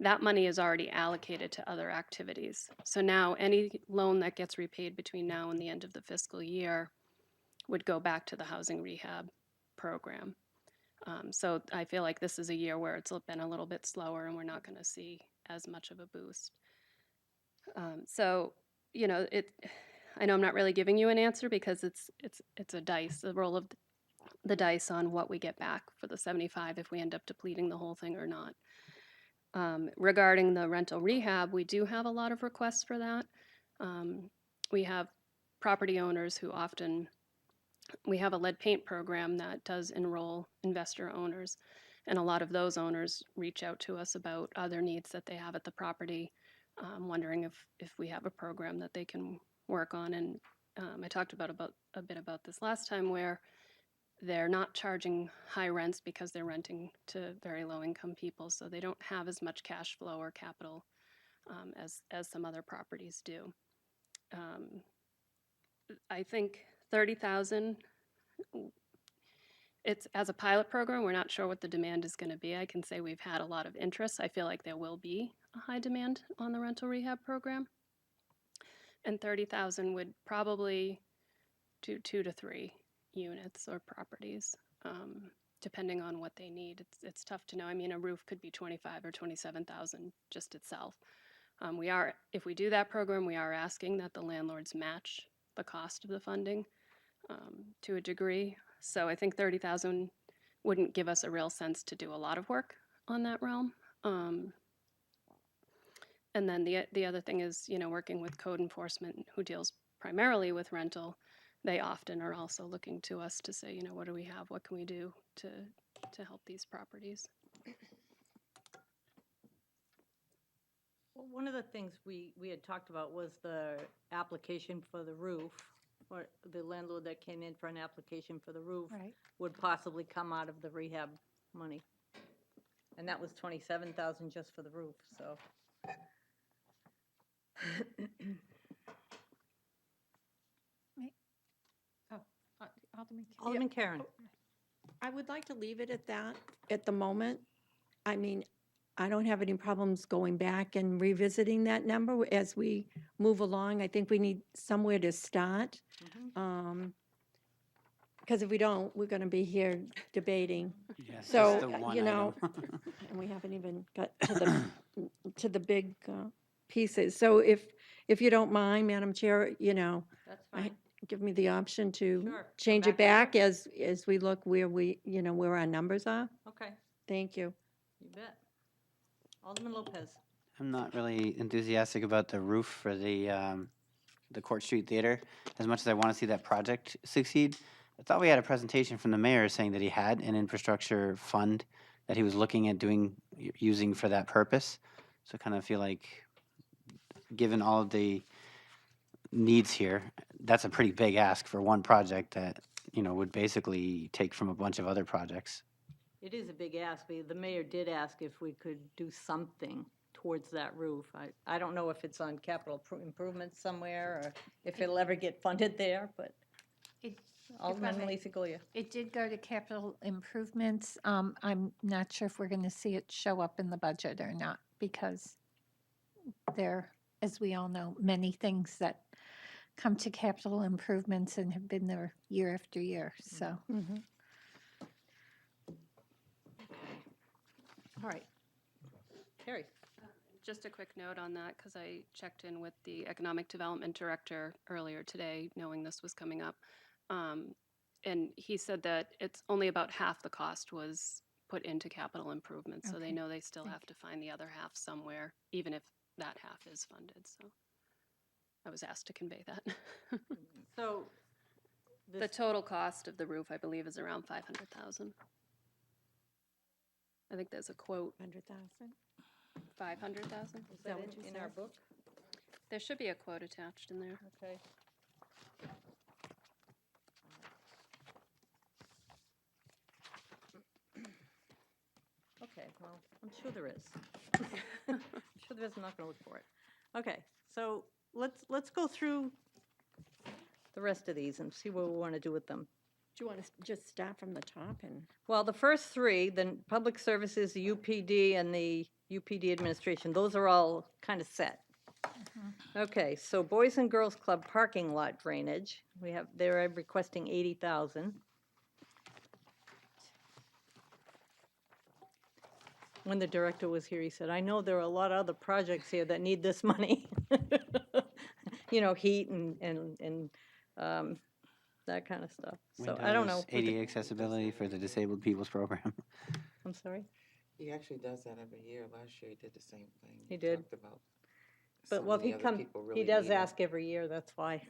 [SPEAKER 8] That money is already allocated to other activities. So now any loan that gets repaid between now and the end of the fiscal year would go back to the housing rehab program. So I feel like this is a year where it's been a little bit slower and we're not going to see as much of a boost. I know I'm not really giving you an answer because it's a dice, the roll of the dice on what we get back for the 75 if we end up depleting the whole thing or not. Regarding the rental rehab, we do have a lot of requests for that. We have property owners who we have a lead paint program that does enroll investor owners. And a lot of those owners reach out to us about other needs that they have at the property, wondering if we have a program that they can work on. And I talked about a bit about this last time, where they're not charging high rents because they're renting to very low income people, so they don't have as much cash flow or capital as some other properties do. I think 30,000. It's as a pilot program, we're not sure what the demand is going to be. I can say we've had a lot of interest. I feel like there will be a high demand on the rental rehab program. And 30,000 would probably do 2 to 3 units or properties, depending on what they need. It's tough to know. I mean, a roof could be 25 or 27,000 just itself. If we do that program, we are asking that the landlords match the cost of the funding to a degree. So I think 30,000 wouldn't give us a real sense to do a lot of work on that realm. And then the other thing is, working with code enforcement, who deals primarily with rental. They often are also looking to us to say, what do we have? What can we do to help these properties?
[SPEAKER 1] Well, one of the things we had talked about was the application for the roof, or the landlord that came in for an application for the roof
[SPEAKER 9] Right.
[SPEAKER 1] would possibly come out of the rehab money. And that was 27,000 just for the roof, so. Alderman Karen.
[SPEAKER 2] I would like to leave it at that at the moment. I mean, I don't have any problems going back and revisiting that number as we move along. I think we need somewhere to start. Because if we don't, we're going to be here debating.
[SPEAKER 7] Yes,
[SPEAKER 2] So,
[SPEAKER 7] just the one item.
[SPEAKER 2] And we haven't even got to the big pieces. So if you don't mind, Madam Chair,
[SPEAKER 1] That's fine.
[SPEAKER 2] give me the option to
[SPEAKER 1] Sure, come
[SPEAKER 2] change it
[SPEAKER 1] back
[SPEAKER 2] back as we look where where our numbers are.
[SPEAKER 1] Okay,
[SPEAKER 2] Thank you.
[SPEAKER 1] you bet. Alderman Lopez.
[SPEAKER 7] I'm not really enthusiastic about the roof for the Court Street Theater as much as I want to see that project succeed. I thought we had a presentation from the mayor saying that he had an infrastructure fund that he was looking at using for that purpose. So I kind of feel like, given all of the needs here, that's a pretty big ask for one project that, would basically take from a bunch of other projects.
[SPEAKER 1] It is a big ask. The mayor did ask if we could do something towards that roof. I don't know if it's on capital improvements somewhere, or if it'll ever get funded there, but Alderman Lisa Goya.
[SPEAKER 9] It did go to capital improvements. I'm not sure if we're going to see it show up in the budget or not, because there, as we all know, many things that come to capital improvements and have been there year after year, so.
[SPEAKER 1] All right. Carrie.
[SPEAKER 8] Just a quick note on that, because I checked in with the Economic Development Director earlier today, knowing this was coming up. And he said that it's only about half the cost was put into capital improvements, so they
[SPEAKER 9] Okay.
[SPEAKER 8] know they still have to find the other half somewhere, even if that half is funded, so I was asked to convey that.
[SPEAKER 1] So
[SPEAKER 8] The total cost of the roof, I believe, is around 500,000. I think there's a quote,
[SPEAKER 2] 100,000?
[SPEAKER 8] 500,000?
[SPEAKER 1] is that in our book?
[SPEAKER 8] There should be a quote attached in there.
[SPEAKER 1] Okay. Okay, well, I'm sure there is. I'm sure there is, I'm not gonna look for it. Okay, so let's go through the rest of these and see what we want to do with them.
[SPEAKER 2] Do you want to just start from the top and?
[SPEAKER 1] Well, the first three, the public services, the UPD, and the UPD administration, those are all kind of set. Okay, so Boys and Girls Club parking lot drainage, they're requesting 80,000. When the director was here, he said, I know there are a lot of other projects here that need this money. Heat and that kind of stuff. So I don't know.
[SPEAKER 7] Windows, ADA accessibility for the disabled people's program.
[SPEAKER 1] I'm sorry?
[SPEAKER 3] He actually does that every year. Last year he did the same thing.
[SPEAKER 1] He did.
[SPEAKER 3] Talked about
[SPEAKER 1] But,
[SPEAKER 3] so
[SPEAKER 1] well,
[SPEAKER 3] many
[SPEAKER 1] he
[SPEAKER 3] other
[SPEAKER 1] comes,
[SPEAKER 3] people
[SPEAKER 1] he
[SPEAKER 3] really
[SPEAKER 1] does
[SPEAKER 3] need it.
[SPEAKER 1] ask every year, that's why.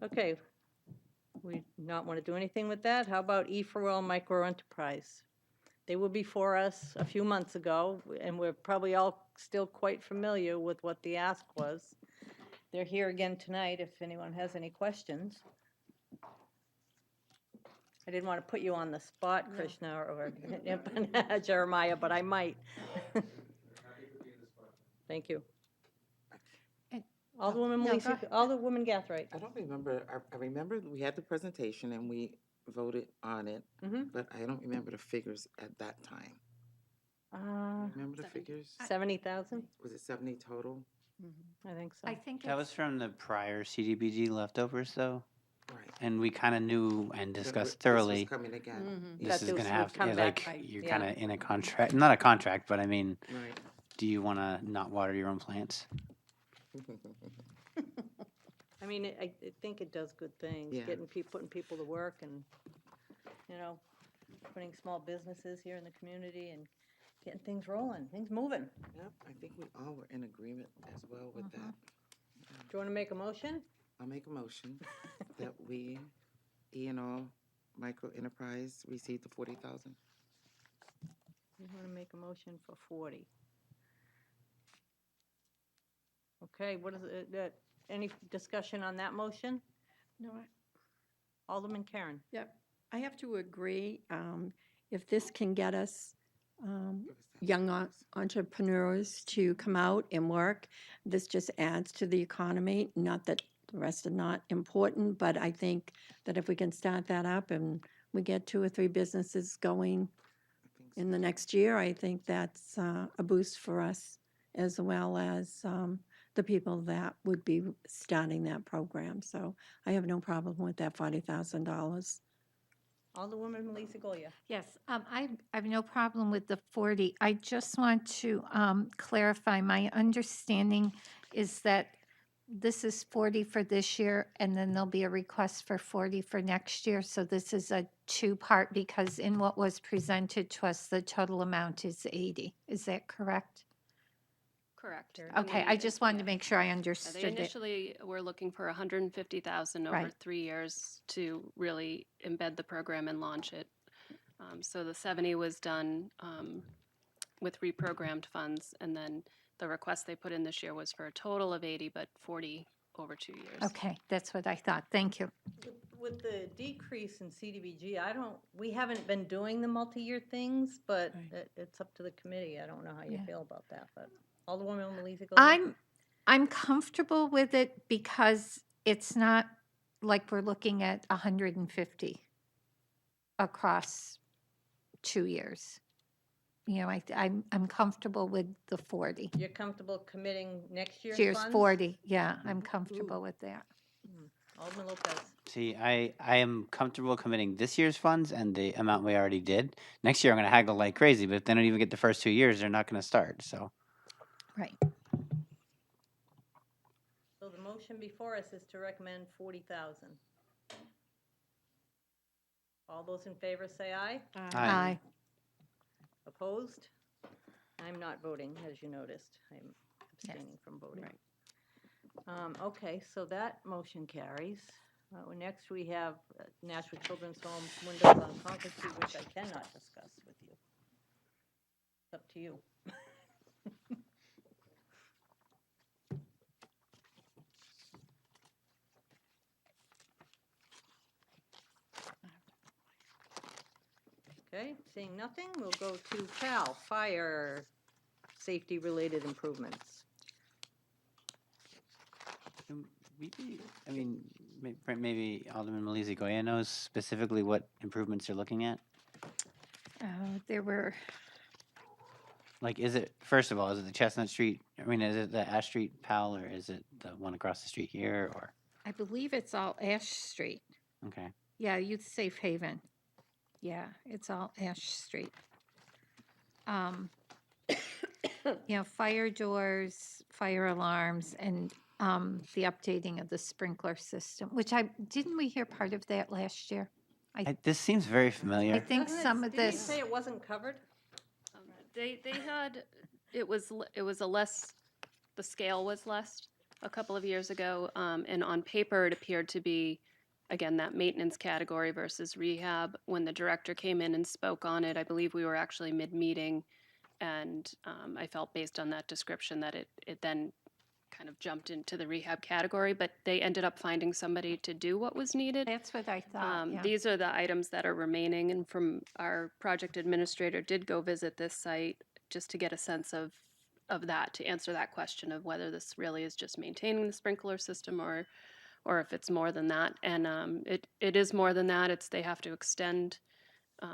[SPEAKER 1] Okay, We not want to do anything with that? How about E4L Micro Enterprise? They were before us a few months ago, and we're probably all still quite familiar with what the ask was. They're here again tonight if anyone has any questions. I didn't want to put you on the spot, Krishna, or Jeremiah, but I might. Thank you.
[SPEAKER 9] And-
[SPEAKER 1] Alderwoman
[SPEAKER 9] No, go
[SPEAKER 1] Melissa,
[SPEAKER 9] ahead.
[SPEAKER 1] Alderwoman Gathright.
[SPEAKER 3] I don't remember, I remember we had the presentation and we voted on it,
[SPEAKER 1] Mhm.
[SPEAKER 3] but I don't remember the figures at that time. Remember the figures?
[SPEAKER 1] 70,000,
[SPEAKER 3] Was it 70 total?
[SPEAKER 1] I think so.
[SPEAKER 9] I think
[SPEAKER 7] That was
[SPEAKER 9] it's,
[SPEAKER 7] from the prior CDBG leftovers, though,
[SPEAKER 3] Right.
[SPEAKER 7] and we kind of knew and
[SPEAKER 3] Then
[SPEAKER 7] discussed
[SPEAKER 3] this was
[SPEAKER 7] thoroughly.
[SPEAKER 3] coming again.
[SPEAKER 7] This
[SPEAKER 1] That
[SPEAKER 7] is
[SPEAKER 1] this
[SPEAKER 7] gonna
[SPEAKER 1] would
[SPEAKER 7] have,
[SPEAKER 1] come
[SPEAKER 7] yeah,
[SPEAKER 1] back,
[SPEAKER 7] like, you're
[SPEAKER 1] yeah.
[SPEAKER 7] kind of in a contract, not a contract, but I mean,
[SPEAKER 3] Right.
[SPEAKER 7] do you want to not water your own plants?
[SPEAKER 1] I mean, I think it does good things,
[SPEAKER 3] Yeah.
[SPEAKER 1] putting people to work and, you know, putting small businesses here in the community and getting things rolling, things moving.
[SPEAKER 3] Yep, I think we all were in agreement as well with that.
[SPEAKER 1] Do you want to make a motion?
[SPEAKER 3] I'll make a motion that we, E&O Micro Enterprise, receive the 40,000.
[SPEAKER 1] You want to make a motion for 40? Okay, what is it, any discussion on that motion?
[SPEAKER 2] No,
[SPEAKER 1] Alderman Karen?
[SPEAKER 2] yep, I have to agree. If this can get us
[SPEAKER 3] Give us that
[SPEAKER 2] young
[SPEAKER 3] figures.
[SPEAKER 2] entrepreneurs to come out and work, this just adds to the economy. Not that the rest are not important, but I think that if we can start that up and we get 2 or 3 businesses going
[SPEAKER 3] I think so.
[SPEAKER 2] in the next year, I think that's a boost for us as well as the people that would be starting that program. So I have no problem with that $40,000.
[SPEAKER 1] Alderwoman Melissa Goya?
[SPEAKER 9] yes, I have no problem with the 40. I just want to clarify, my understanding is that this is 40 for this year, and then there'll be a request for 40 for next year. So this is a two-part, because in what was presented to us, the total amount is 80. Is that correct?
[SPEAKER 8] Correct.
[SPEAKER 9] Okay, I just wanted to make sure I
[SPEAKER 8] They
[SPEAKER 9] understood it.
[SPEAKER 8] initially were looking for 150,000 over
[SPEAKER 9] Right.
[SPEAKER 8] 3 years to really embed the program and launch it. So the 70 was done with reprogrammed funds, and then the request they put in this year was for a total of 80, but 40 over 2 years.
[SPEAKER 9] Okay, that's what I thought. Thank you.
[SPEAKER 1] With the decrease in CDBG, we haven't been doing the multi-year things, but
[SPEAKER 2] Right.
[SPEAKER 1] it's up to the committee. I don't know how you
[SPEAKER 9] Yeah.
[SPEAKER 1] feel about that, but Alderwoman Melissa Goya?
[SPEAKER 9] I'm comfortable with it because it's not like we're looking at 150 across 2 years. You know, I'm comfortable with the 40.
[SPEAKER 1] You're comfortable committing next year's
[SPEAKER 9] Cheers,
[SPEAKER 1] funds?
[SPEAKER 9] 40, yeah, I'm comfortable with that.
[SPEAKER 1] Alderman Lopez?
[SPEAKER 7] See, I am comfortable committing this year's funds and the amount we already did. Next year, I'm going to haggle like crazy, but if they don't even get the first 2 years, they're not going to start, so.
[SPEAKER 9] Right.
[SPEAKER 1] So the motion before us is to recommend 40,000. All those in favor say aye.
[SPEAKER 9] Aye.
[SPEAKER 1] Opposed? I'm not voting, as you noticed. I'm abstaining from voting.
[SPEAKER 2] Right.
[SPEAKER 1] Okay, so that motion carries. Next, we have Nashua Children's Home windows on Concord Street, which I cannot discuss with you. It's up to you. Okay, seeing nothing, we'll go to Cal, fire safety-related improvements.
[SPEAKER 7] I mean, maybe Alderman Malizi Goya knows specifically what improvements you're looking at?
[SPEAKER 9] There were,
[SPEAKER 7] Like, is it, first of all, is it the Chestnut Street, I mean, is it the Ash Street Pal, or is it the one across the street here, or,
[SPEAKER 9] I believe it's all Ash Street.
[SPEAKER 7] okay.
[SPEAKER 9] Yeah, Youth Safe Haven. Yeah, it's all Ash Street. You know, fire doors, fire alarms, and the updating of the sprinkler system, which didn't we hear part of that last year?
[SPEAKER 7] This seems very
[SPEAKER 9] I
[SPEAKER 7] familiar.
[SPEAKER 9] think some of
[SPEAKER 1] Didn't you
[SPEAKER 9] this,
[SPEAKER 1] say it wasn't covered?
[SPEAKER 8] They had, it was a less, the scale was less a couple of years ago, and on paper, it appeared to be again, that maintenance category versus rehab. When the director came in and spoke on it, I believe we were actually mid-meeting, and I felt based on that description that it then kind of jumped into the rehab category, but they ended up finding somebody to do what was needed.
[SPEAKER 9] That's what I thought, yeah.
[SPEAKER 8] These are the items that are remaining, and from our project administrator did go visit this site just to get a sense of that, to answer that question of whether this really is just maintaining the sprinkler system or if it's more than that. And it is more than that. It's they have to extend.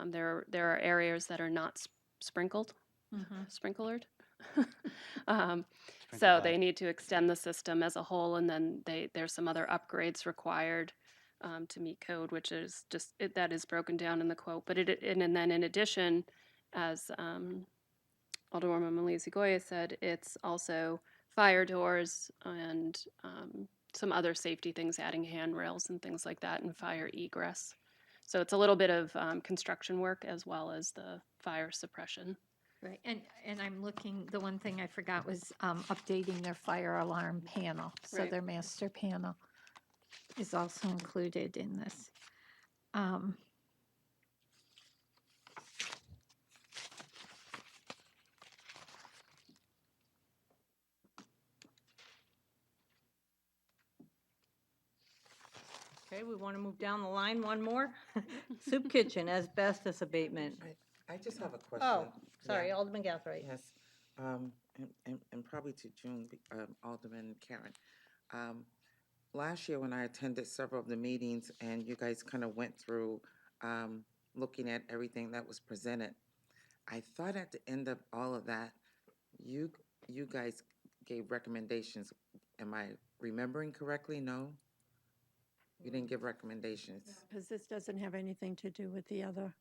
[SPEAKER 8] There are areas that are not sprinkled, sprinklered. So they need to extend the system as a whole, and then there's some other upgrades required to meet code, which is just that is broken down in the quote. But and then in addition, as Alderwoman Malisi Goya said, it's also fire doors and some other safety things, adding handrails and things like that, and fire egress. So it's a little bit of construction work as well as the fire suppression.
[SPEAKER 9] Right, and I'm looking, the one thing I forgot was updating their fire alarm panel. So
[SPEAKER 8] Right.
[SPEAKER 9] their master panel is also included in this.
[SPEAKER 1] Okay, we want to move down the line one more. Soup kitchen, asbestos abatement.
[SPEAKER 3] I just have a question.
[SPEAKER 1] Oh, sorry,
[SPEAKER 3] Yeah.
[SPEAKER 1] Alderman Gathright.
[SPEAKER 3] Yes, and probably to June, Alderman Karen. Last year when I attended several of the meetings and you guys kind of went through looking at everything that was presented, I thought at the end of all of that, you guys gave recommendations. Am I remembering correctly? No? You didn't give recommendations?
[SPEAKER 2] Because this doesn't have anything to do with the other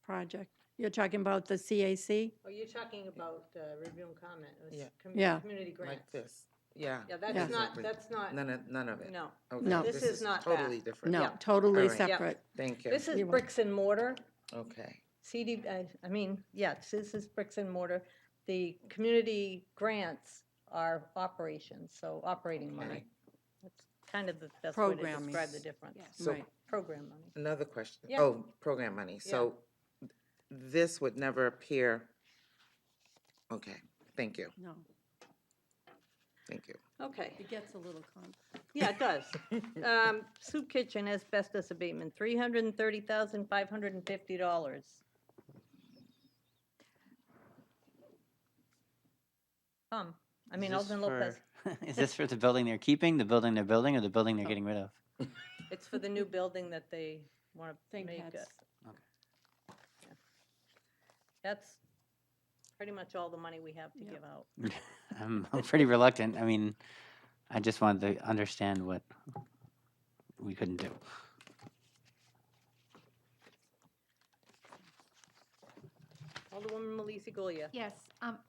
[SPEAKER 2] project. You're talking about the CAC?
[SPEAKER 1] Oh, you're talking about review and comment. It was
[SPEAKER 3] Yeah.
[SPEAKER 2] Yeah.
[SPEAKER 1] Community grants.
[SPEAKER 3] Like this? Yeah.
[SPEAKER 1] Yeah, that's
[SPEAKER 2] Yeah.
[SPEAKER 1] not,
[SPEAKER 3] Exactly.
[SPEAKER 1] that's not,
[SPEAKER 3] None of it?
[SPEAKER 1] no.
[SPEAKER 3] Okay,
[SPEAKER 2] No.
[SPEAKER 1] This is not that.
[SPEAKER 3] totally different.
[SPEAKER 2] No,
[SPEAKER 1] Yeah.
[SPEAKER 2] totally
[SPEAKER 3] All right.
[SPEAKER 2] separate.
[SPEAKER 3] Thank you.
[SPEAKER 1] This is
[SPEAKER 2] You're welcome.
[SPEAKER 1] bricks and mortar.
[SPEAKER 3] Okay.
[SPEAKER 1] I mean, yeah, this is bricks and mortar. The community grants are operations, so operating money.
[SPEAKER 3] Okay.
[SPEAKER 1] That's kind of the best way to
[SPEAKER 2] Programming.
[SPEAKER 1] describe the difference.
[SPEAKER 3] So
[SPEAKER 2] Right.
[SPEAKER 1] Program money.
[SPEAKER 3] another question.
[SPEAKER 1] Yeah.
[SPEAKER 3] Oh, program money. So this would never appear. Okay, thank you.
[SPEAKER 2] No,
[SPEAKER 3] Thank you.
[SPEAKER 1] Okay,
[SPEAKER 2] it gets a little
[SPEAKER 1] yeah, it does. Soup kitchen asbestos abatement, $330,550. I mean, Alderman Lopez,
[SPEAKER 7] Is this for the building they're keeping, the building they're building, or the building they're getting rid of?
[SPEAKER 1] it's for the new building that they want to
[SPEAKER 2] Think
[SPEAKER 1] make.
[SPEAKER 2] that's-
[SPEAKER 1] That's pretty much all the money we have to
[SPEAKER 2] Yeah.
[SPEAKER 1] give out.
[SPEAKER 7] I'm pretty reluctant. I mean, I just wanted to understand what we couldn't do.
[SPEAKER 1] Alderwoman Malisi Golia.
[SPEAKER 9] Yes,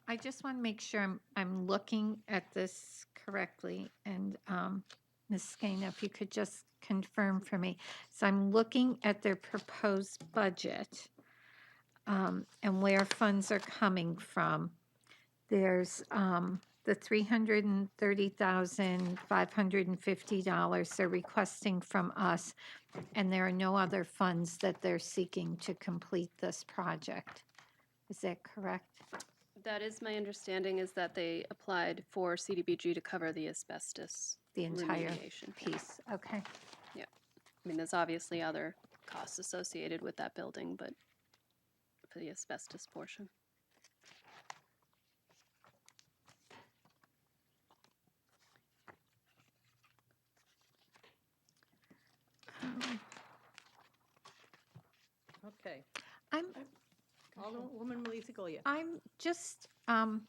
[SPEAKER 9] I just want to make sure I'm looking at this correctly, and Ms. Skana, if you could just confirm for me. So I'm looking at their proposed budget, and where funds are coming from. There's the $330,550 they're requesting from us, and there are no other funds that they're seeking to complete this project. Is that correct?
[SPEAKER 8] That is my understanding, is that they applied for CDBG to cover the asbestos
[SPEAKER 9] The entire
[SPEAKER 8] remediation.
[SPEAKER 9] piece, okay.
[SPEAKER 8] I mean, there's obviously other costs associated with that building, but for the asbestos portion.
[SPEAKER 1] Okay.
[SPEAKER 9] I'm
[SPEAKER 1] Alderwoman Malisi Golia.
[SPEAKER 9] I'm just to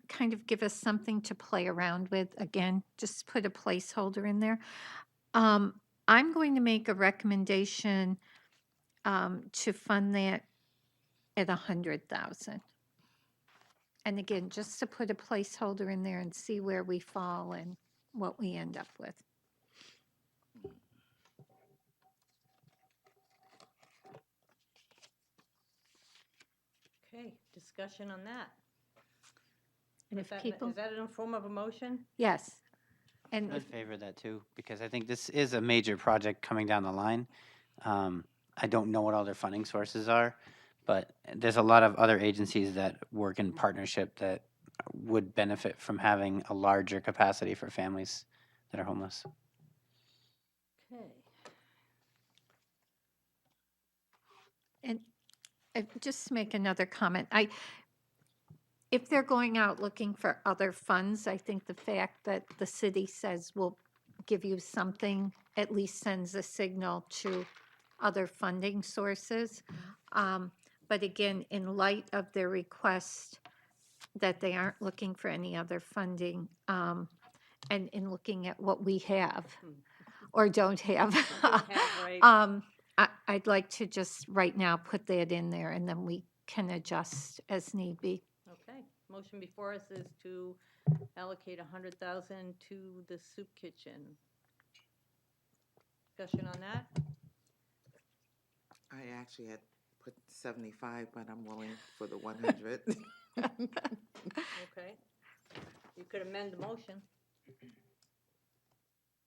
[SPEAKER 9] kind of give us something to play around with, again, just put a placeholder in there. I'm going to make a recommendation to fund that at 100,000. And again, just to put a placeholder in there and see where we fall and what we end up with.
[SPEAKER 1] Okay, discussion on that.
[SPEAKER 9] And
[SPEAKER 1] Is
[SPEAKER 9] if
[SPEAKER 1] that-
[SPEAKER 9] people,
[SPEAKER 1] Is that in the form of a motion?
[SPEAKER 9] yes, And
[SPEAKER 7] I'd favor that too, because I think this is a major project coming down the line. I don't know what all their funding sources are, but there's a lot of other agencies that work in partnership that would benefit from having a larger capacity for families that are homeless.
[SPEAKER 1] Okay.
[SPEAKER 9] And just make another comment. If they're going out looking for other funds, I think the fact that the city says we'll give you something at least sends a signal to other funding sources. But again, in light of their request that they aren't looking for any other funding, and in looking at what we have or don't have.
[SPEAKER 1] Right.
[SPEAKER 9] I'd like to just right now put that in there and then we can adjust as need be.
[SPEAKER 1] Okay, motion before us is to allocate 100,000 to the soup kitchen. Discussion on that?
[SPEAKER 3] I actually had put 75, but I'm willing for the 100.
[SPEAKER 1] Okay. You could amend the motion.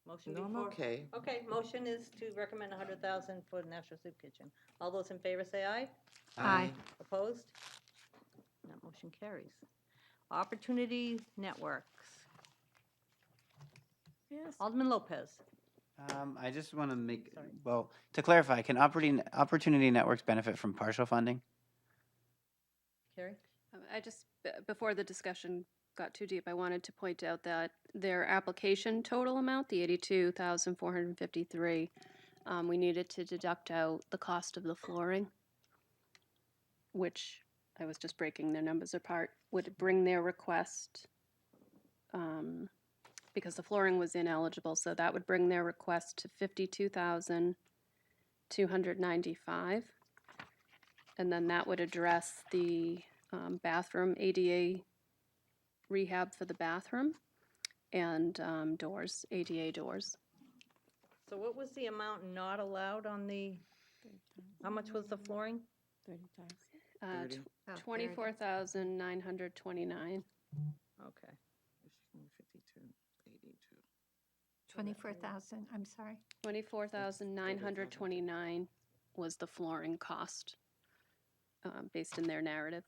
[SPEAKER 1] Motion
[SPEAKER 3] No, I'm
[SPEAKER 1] before.
[SPEAKER 3] okay.
[SPEAKER 1] Okay, motion is to recommend 100,000 for the National Soup Kitchen. All those in favor say aye.
[SPEAKER 9] Aye.
[SPEAKER 1] Opposed? That motion carries. Opportunity Networks.
[SPEAKER 2] Yes.
[SPEAKER 1] Alderman Lopez.
[SPEAKER 7] I just want to make, well, to clarify, can opportunity networks benefit from partial funding?
[SPEAKER 1] Carrie?
[SPEAKER 8] I just, before the discussion got too deep, I wanted to point out that their application total amount, the 82,453, we needed to deduct out the cost of the flooring, which I was just breaking their numbers apart, would bring their request, because the flooring was ineligible, so that would bring their request to 52,295. And then that would address the bathroom ADA rehab for the bathroom and doors, ADA doors.
[SPEAKER 1] So what was the amount not allowed on the, how much was the flooring?
[SPEAKER 2] 30,000.
[SPEAKER 3] 30.
[SPEAKER 8] 24,929.
[SPEAKER 1] Okay.
[SPEAKER 3] 52, 82.
[SPEAKER 9] 24,000, I'm sorry.
[SPEAKER 8] 24,929 was the flooring cost, based in their narrative.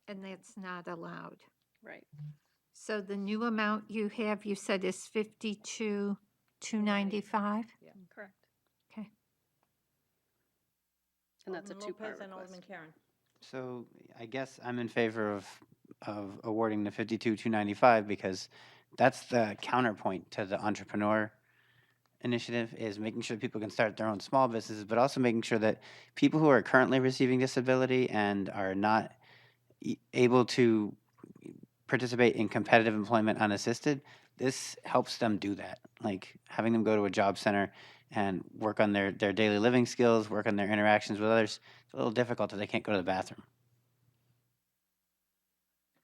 [SPEAKER 9] And that's not allowed.
[SPEAKER 8] Right.
[SPEAKER 9] So the new amount you have, you said is 52,295?
[SPEAKER 8] Correct.
[SPEAKER 9] Okay.
[SPEAKER 8] And that's a
[SPEAKER 1] Alderman
[SPEAKER 8] two-part
[SPEAKER 1] Lopez and
[SPEAKER 8] request.
[SPEAKER 1] Alderman Karen.
[SPEAKER 7] So I guess I'm in favor of awarding the 52,295 because that's the counterpoint to the entrepreneur initiative, is making sure that people can start their own small businesses, but also making sure that people who are currently receiving disability and are not able to participate in competitive employment unassisted, this helps them do that. Like having them go to a job center and work on their daily living skills, work on their interactions with others. It's a little difficult if they can't go to the bathroom.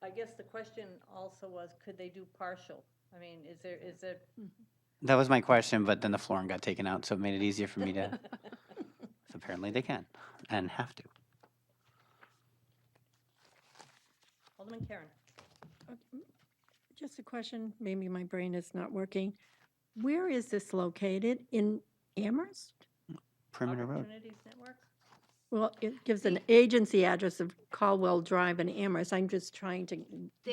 [SPEAKER 1] I guess the question also was, could they do partial? I mean, is there,
[SPEAKER 7] That was my question, but then the flooring got taken out, so it made it easier for me to. So apparently they can and have to.
[SPEAKER 1] Alderman Karen?
[SPEAKER 2] Just a question, maybe my brain is not working. Where is this located? In Amherst?
[SPEAKER 7] Perimeter Road.
[SPEAKER 1] Opportunities Network?
[SPEAKER 2] Well, it gives an agency address of Caldwell Drive in Amherst. I'm just trying to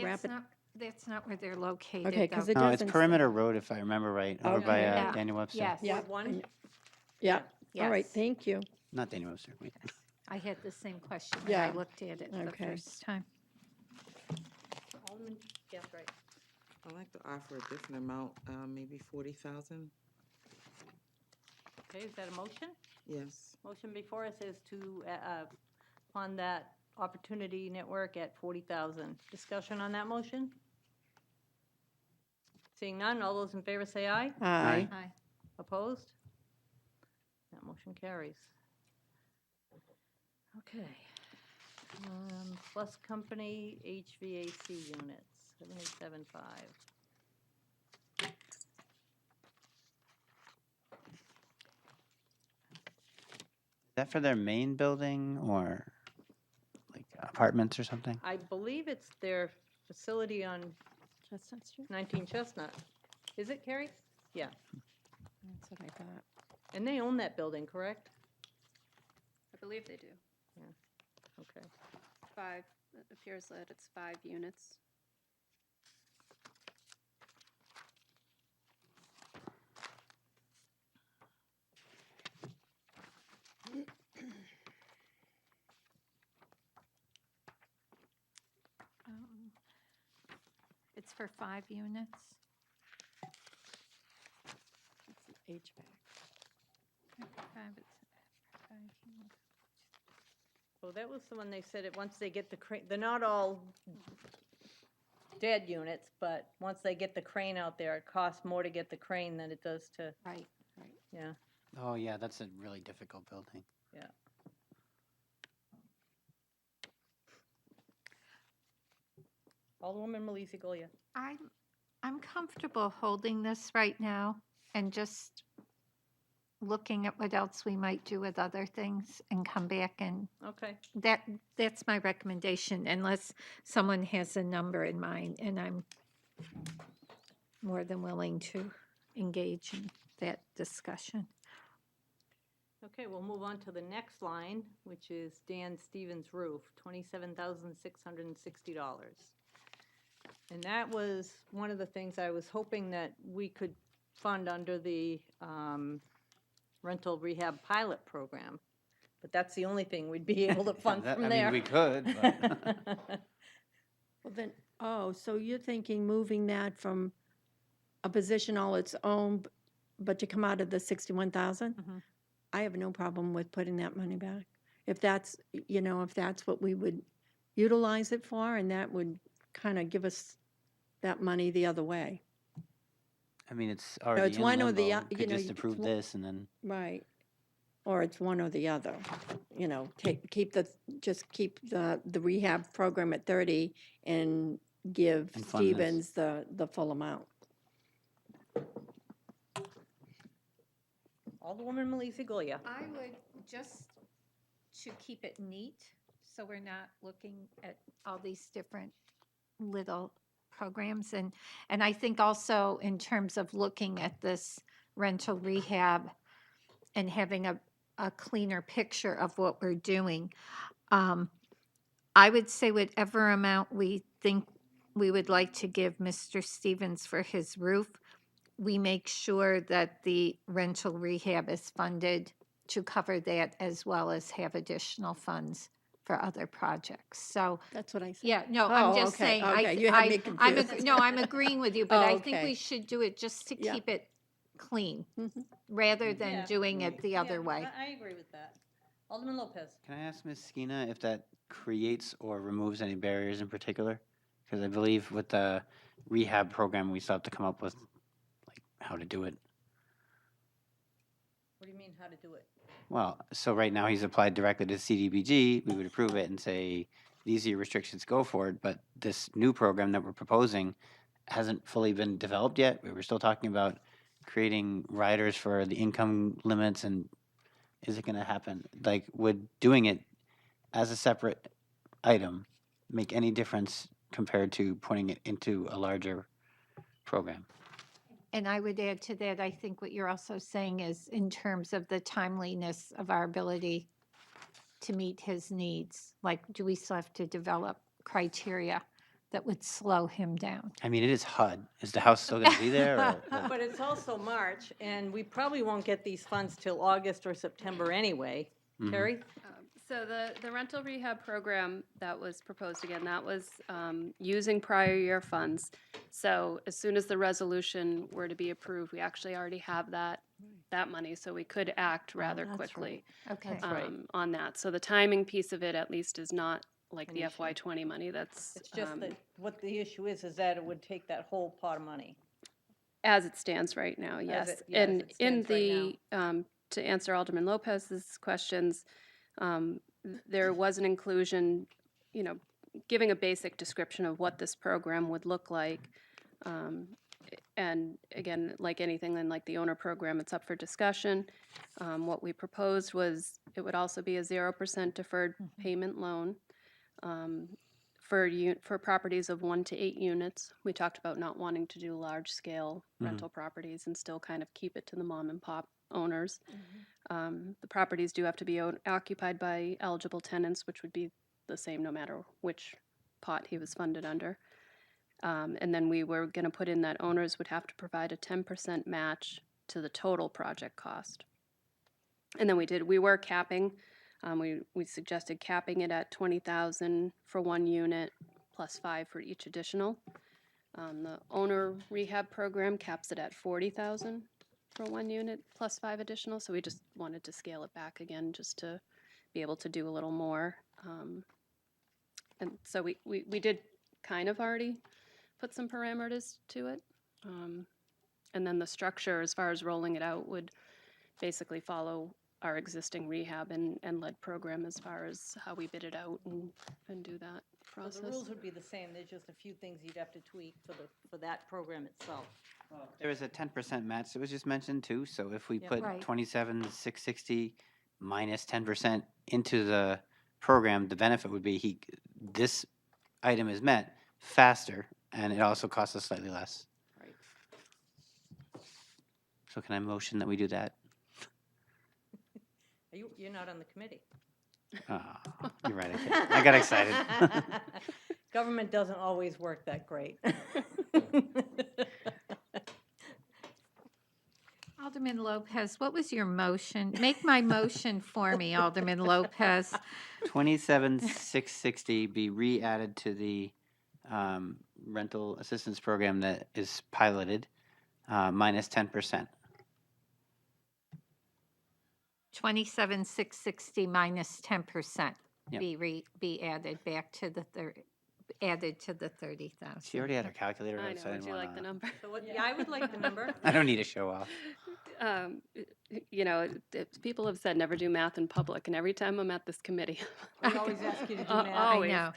[SPEAKER 2] wrap it.
[SPEAKER 9] That's not where they're located,
[SPEAKER 2] Okay, because
[SPEAKER 9] though.
[SPEAKER 2] it
[SPEAKER 7] No,
[SPEAKER 2] doesn't.
[SPEAKER 7] it's
[SPEAKER 2] say-
[SPEAKER 7] Perimeter Road, if I remember right, over by
[SPEAKER 2] Okay.
[SPEAKER 9] Yeah.
[SPEAKER 7] Daniel Webster.
[SPEAKER 9] Yes.
[SPEAKER 2] Yeah.
[SPEAKER 1] Ward one?
[SPEAKER 2] Yeah, all right,
[SPEAKER 9] Yes.
[SPEAKER 2] thank you.
[SPEAKER 7] Not Daniel Webster. Wait.
[SPEAKER 9] I had the same question when I
[SPEAKER 2] Yeah.
[SPEAKER 9] looked at it the
[SPEAKER 2] Okay.
[SPEAKER 9] first time.
[SPEAKER 1] Alderman, yes, right.
[SPEAKER 3] I'd like to offer a different amount, maybe 40,000.
[SPEAKER 1] Okay, is that a motion?
[SPEAKER 3] Yes.
[SPEAKER 1] Motion before us is to fund that Opportunity Network at 40,000. Discussion on that motion? Seeing none, all those in favor say aye.
[SPEAKER 2] Aye.
[SPEAKER 9] Aye.
[SPEAKER 1] Opposed? That motion carries. Okay. Plus Company HVAC units, 775.
[SPEAKER 7] Is that for their main building or like apartments or something?
[SPEAKER 1] I believe it's their facility on
[SPEAKER 2] Chestnut Street?
[SPEAKER 1] 19 Chestnut. Is it, Carrie? Yeah.
[SPEAKER 2] That's what I thought.
[SPEAKER 1] And they own that building, correct?
[SPEAKER 8] I believe they do.
[SPEAKER 1] Okay.
[SPEAKER 8] It appears that it's 5 units.
[SPEAKER 9] It's for 5 units?
[SPEAKER 2] It's HVAC.
[SPEAKER 1] Well, that was the one they said it, once they get the crane, they're not all dead units, but once they get the crane out there, it costs more to get the crane than it does to,
[SPEAKER 9] Right.
[SPEAKER 1] yeah.
[SPEAKER 7] Oh, yeah, that's a really difficult building.
[SPEAKER 1] Alderwoman Malizi Goya.
[SPEAKER 9] I'm comfortable holding this right now and just looking at what else we might do with other things and come back, and
[SPEAKER 1] Okay.
[SPEAKER 9] that's my recommendation, unless someone has a number in mind, and I'm more than willing to engage in that discussion.
[SPEAKER 1] Okay, we'll move on to the next line, which is Dan Stevens Roof, $27,660. And that was one of the things I was hoping that we could fund under the rental rehab pilot program. But that's the only thing we'd be able to fund
[SPEAKER 7] That-
[SPEAKER 1] from
[SPEAKER 7] I
[SPEAKER 1] there.
[SPEAKER 7] mean, we could, but
[SPEAKER 2] Well, then, so you're thinking moving that from a position all its own, but to come out of the 61,000?
[SPEAKER 1] Mhm.
[SPEAKER 2] I have no problem with putting that money back. If that's, if that's what we would utilize it for, and that would kind of give us that money the other way.
[SPEAKER 7] I mean, it's already
[SPEAKER 2] it's
[SPEAKER 7] in
[SPEAKER 2] one or the
[SPEAKER 7] limbo.
[SPEAKER 2] o-
[SPEAKER 7] We
[SPEAKER 2] you
[SPEAKER 7] could
[SPEAKER 2] know,
[SPEAKER 7] just
[SPEAKER 2] it's
[SPEAKER 7] approve
[SPEAKER 2] one-
[SPEAKER 7] this and then,
[SPEAKER 2] Right. Or it's one or the other, keep the rehab program at 30 and give
[SPEAKER 7] And fund this.
[SPEAKER 2] Stevens the full amount.
[SPEAKER 1] Alderwoman Malizi Goya.
[SPEAKER 9] I would just to keep it neat, so we're not looking at all these different little programs. And I think also in terms of looking at this rental rehab and having a cleaner picture of what we're doing, I would say whatever amount we think we would like to give Mr. Stevens for his roof, we make sure that the rental rehab is funded to cover that, as well as have additional funds for other projects. So,
[SPEAKER 2] That's what I said.
[SPEAKER 9] yeah, no, I'm
[SPEAKER 2] Oh,
[SPEAKER 9] just
[SPEAKER 2] okay,
[SPEAKER 9] saying,
[SPEAKER 2] okay, you had me
[SPEAKER 9] I'm,
[SPEAKER 2] confused.
[SPEAKER 9] no, I'm agreeing with you, but
[SPEAKER 2] Oh,
[SPEAKER 9] I think
[SPEAKER 2] okay.
[SPEAKER 9] we should do it just to
[SPEAKER 2] Yeah.
[SPEAKER 9] keep it clean,
[SPEAKER 2] Mhm.
[SPEAKER 9] rather than
[SPEAKER 1] Yeah.
[SPEAKER 9] doing it the other way.
[SPEAKER 1] I agree with that. Alderman Lopez.
[SPEAKER 7] can I ask Ms. Skeena if that creates or removes any barriers in particular? Because I believe with the rehab program, we still have to come up with like how to do it.
[SPEAKER 1] What do you mean, how to do it?
[SPEAKER 7] Well, so right now he's applied directly to CDBG. We would approve it and say, these are your restrictions, go for it. But this new program that we're proposing hasn't fully been developed yet. We were still talking about creating riders for the income limits, and is it going to happen? Like, would doing it as a separate item make any difference compared to putting it into a larger program?
[SPEAKER 9] And I would add to that, I think what you're also saying is in terms of the timeliness of our ability to meet his needs, like, do we still have to develop criteria that would slow him down?
[SPEAKER 7] I mean, it is HUD. Is the house still going to be there? Or,
[SPEAKER 1] But it's also March, and we probably won't get these funds till August or September anyway.
[SPEAKER 7] Mhm.
[SPEAKER 1] Terry?
[SPEAKER 8] So the rental rehab program that was proposed again, that was using prior year funds. So as soon as the resolution were to be approved, we actually already have that money, so we could act rather
[SPEAKER 2] that's
[SPEAKER 8] quickly
[SPEAKER 9] Okay.
[SPEAKER 2] right.
[SPEAKER 8] on that. So the timing piece of it at least is not like
[SPEAKER 1] An
[SPEAKER 8] the
[SPEAKER 1] issue.
[SPEAKER 8] FY20 money. That's
[SPEAKER 1] It's just that, what the issue is that it would take that whole pot of money.
[SPEAKER 8] as it stands right now, yes.
[SPEAKER 1] as it
[SPEAKER 8] In
[SPEAKER 1] stands right
[SPEAKER 8] the, to answer Alderman Lopez's questions, there was an inclusion, giving a basic description of what this program would look like. And again, like anything, then like the owner program, it's up for discussion. What we proposed was it would also be a 0% deferred payment loan for properties of 1 to 8 units. We talked about not wanting to do large-scale rental properties and still kind of keep it to the mom and pop owners. The properties do have to be occupied by eligible tenants, which would be the same no matter which pot he was funded under. And then we were going to put in that owners would have to provide a 10% match to the total project cost. And then we were capping. We suggested capping it at 20,000 for one unit plus 5 for each additional. The owner rehab program caps it at 40,000 for one unit plus 5 additional. So we just wanted to scale it back again just to be able to do a little more. And so we did kind of already put some parameters to it. And then the structure, as far as rolling it out, would basically follow our existing rehab and lead program as far as how we bid it out and do that
[SPEAKER 1] So
[SPEAKER 8] process.
[SPEAKER 1] the rules would be the same, there's just a few things you'd have to tweak for that program itself.
[SPEAKER 7] There was a 10% match that was just mentioned too, so if we
[SPEAKER 1] Yep.
[SPEAKER 7] put
[SPEAKER 9] Right.
[SPEAKER 7] 27,660 minus 10% into the program, the benefit would be this item is met faster, and it also costs us slightly less.
[SPEAKER 1] Right.
[SPEAKER 7] So can I motion that we do that?
[SPEAKER 1] You're not on the committee.
[SPEAKER 7] Ah, you're right, I got excited.
[SPEAKER 1] Government doesn't always work that great.
[SPEAKER 9] Alderman Lopez, what was your motion? Make my motion for me, Alderman Lopez.
[SPEAKER 7] 27,660 be re-added to the rental assistance program that is piloted, minus 10%.
[SPEAKER 9] 27,660 minus 10%
[SPEAKER 7] Yep.
[SPEAKER 9] be added back to the added to the 30,000.
[SPEAKER 7] She already had her calculator
[SPEAKER 8] I
[SPEAKER 7] out,
[SPEAKER 8] know,
[SPEAKER 7] so I
[SPEAKER 8] would
[SPEAKER 7] didn't
[SPEAKER 8] you like
[SPEAKER 7] wanna-
[SPEAKER 8] the number?
[SPEAKER 1] So what, yeah, I would like the number.
[SPEAKER 7] I don't need to show off.
[SPEAKER 8] You know, people have said never do math in public, and every time I'm at this committee,
[SPEAKER 1] We always ask you to do
[SPEAKER 8] Uh,
[SPEAKER 1] math.
[SPEAKER 8] always.
[SPEAKER 9] I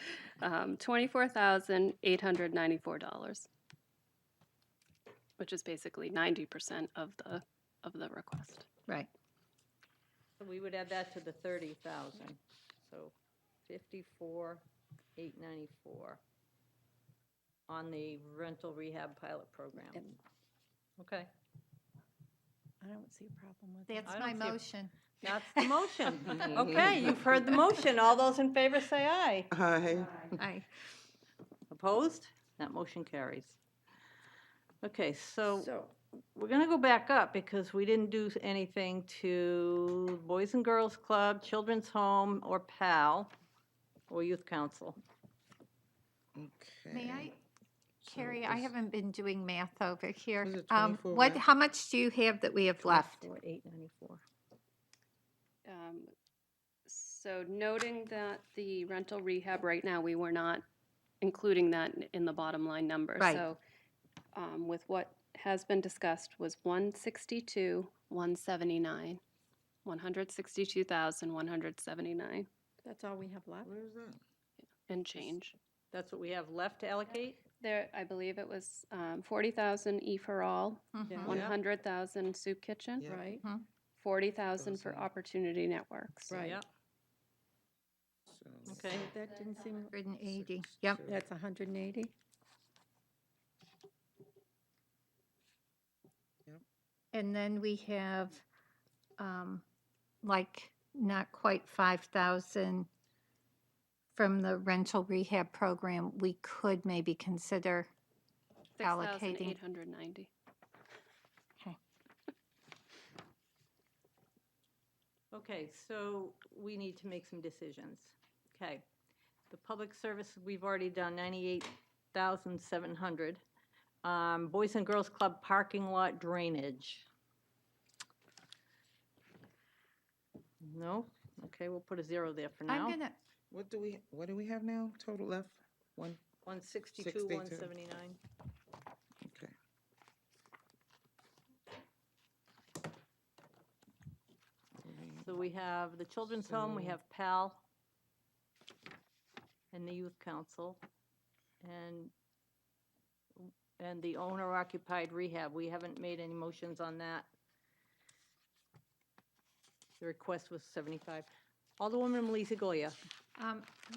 [SPEAKER 9] know.
[SPEAKER 8] $24,894, which is basically 90% of the request.
[SPEAKER 9] Right.
[SPEAKER 1] So we would add that to the 30,000, so 54,894 on the rental rehab pilot program.
[SPEAKER 2] And
[SPEAKER 1] Okay,
[SPEAKER 2] I don't see a problem with
[SPEAKER 9] That's
[SPEAKER 1] I
[SPEAKER 9] my
[SPEAKER 1] don't see a-
[SPEAKER 9] motion.
[SPEAKER 1] that's the motion. Okay, you've heard the motion. All those in favor say aye.
[SPEAKER 3] Aye.
[SPEAKER 9] Aye.
[SPEAKER 1] Opposed? That motion carries. Okay, so
[SPEAKER 2] So,
[SPEAKER 1] we're going to go back up because we didn't do anything to Boys and Girls Club, Children's Home, or PAL, or Youth Council.
[SPEAKER 3] Okay.
[SPEAKER 9] May I,
[SPEAKER 3] So
[SPEAKER 9] Carrie, I
[SPEAKER 3] is-
[SPEAKER 9] haven't been doing math over here.
[SPEAKER 3] Was it 24
[SPEAKER 9] What,
[SPEAKER 3] left?
[SPEAKER 9] how much do you have that we have left?
[SPEAKER 1] 4,894.
[SPEAKER 8] So noting that the rental rehab right now, we were not including that in the bottom line number.
[SPEAKER 9] Right.
[SPEAKER 8] So with what has been discussed was 162,179, 162,179
[SPEAKER 2] that's all we have left?
[SPEAKER 3] Where is that?
[SPEAKER 8] and change.
[SPEAKER 1] That's what we have left to allocate?
[SPEAKER 8] There, I believe it was 40,000 E for all,
[SPEAKER 2] Yeah.
[SPEAKER 8] 100,000 soup kitchen,
[SPEAKER 3] Yeah.
[SPEAKER 2] Right,
[SPEAKER 8] 40,000 for
[SPEAKER 3] Those are-
[SPEAKER 8] opportunity networks.
[SPEAKER 2] right.
[SPEAKER 1] Yep,
[SPEAKER 3] So,
[SPEAKER 1] okay.
[SPEAKER 2] That didn't seem,
[SPEAKER 9] 180. Yep.
[SPEAKER 2] that's 180?
[SPEAKER 9] And then we have, like, not quite 5,000 from the rental rehab program. We could maybe consider allocating.
[SPEAKER 8] 6,890.
[SPEAKER 1] Okay, so we need to make some decisions. Okay. The public service, we've already done 98,700. Boys and Girls Club parking lot drainage. No? Okay, we'll put a 0 there for now.
[SPEAKER 9] I'm gonna,
[SPEAKER 3] what do we have now, total left?
[SPEAKER 1] 162,
[SPEAKER 3] 62.
[SPEAKER 1] 179.
[SPEAKER 3] Okay.
[SPEAKER 1] So we have the Children's Home, we have PAL, and the Youth Council, and the owner-occupied rehab. We haven't made any motions on that. The request was 75. Alderwoman Melissa Goya.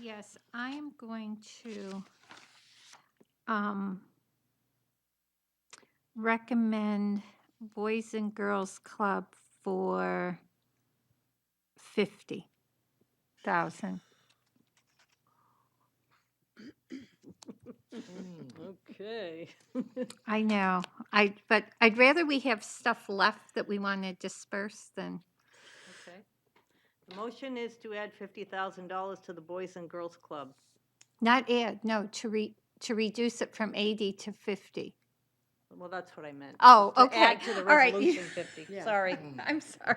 [SPEAKER 9] Yes, I am going to recommend Boys and Girls Club for 50,000.
[SPEAKER 1] Okay.
[SPEAKER 9] I know, but I'd rather we have stuff left that we want to disperse than,
[SPEAKER 1] Okay. The motion is to add $50,000 to the Boys and Girls Club.
[SPEAKER 9] not add, no, to reduce it from 80 to 50.
[SPEAKER 1] Well, that's what I meant.
[SPEAKER 9] Oh,
[SPEAKER 1] To
[SPEAKER 9] okay.
[SPEAKER 1] add to the
[SPEAKER 9] All right.
[SPEAKER 1] resolution 50.
[SPEAKER 2] Yeah.
[SPEAKER 1] Sorry.
[SPEAKER 9] I'm sorry.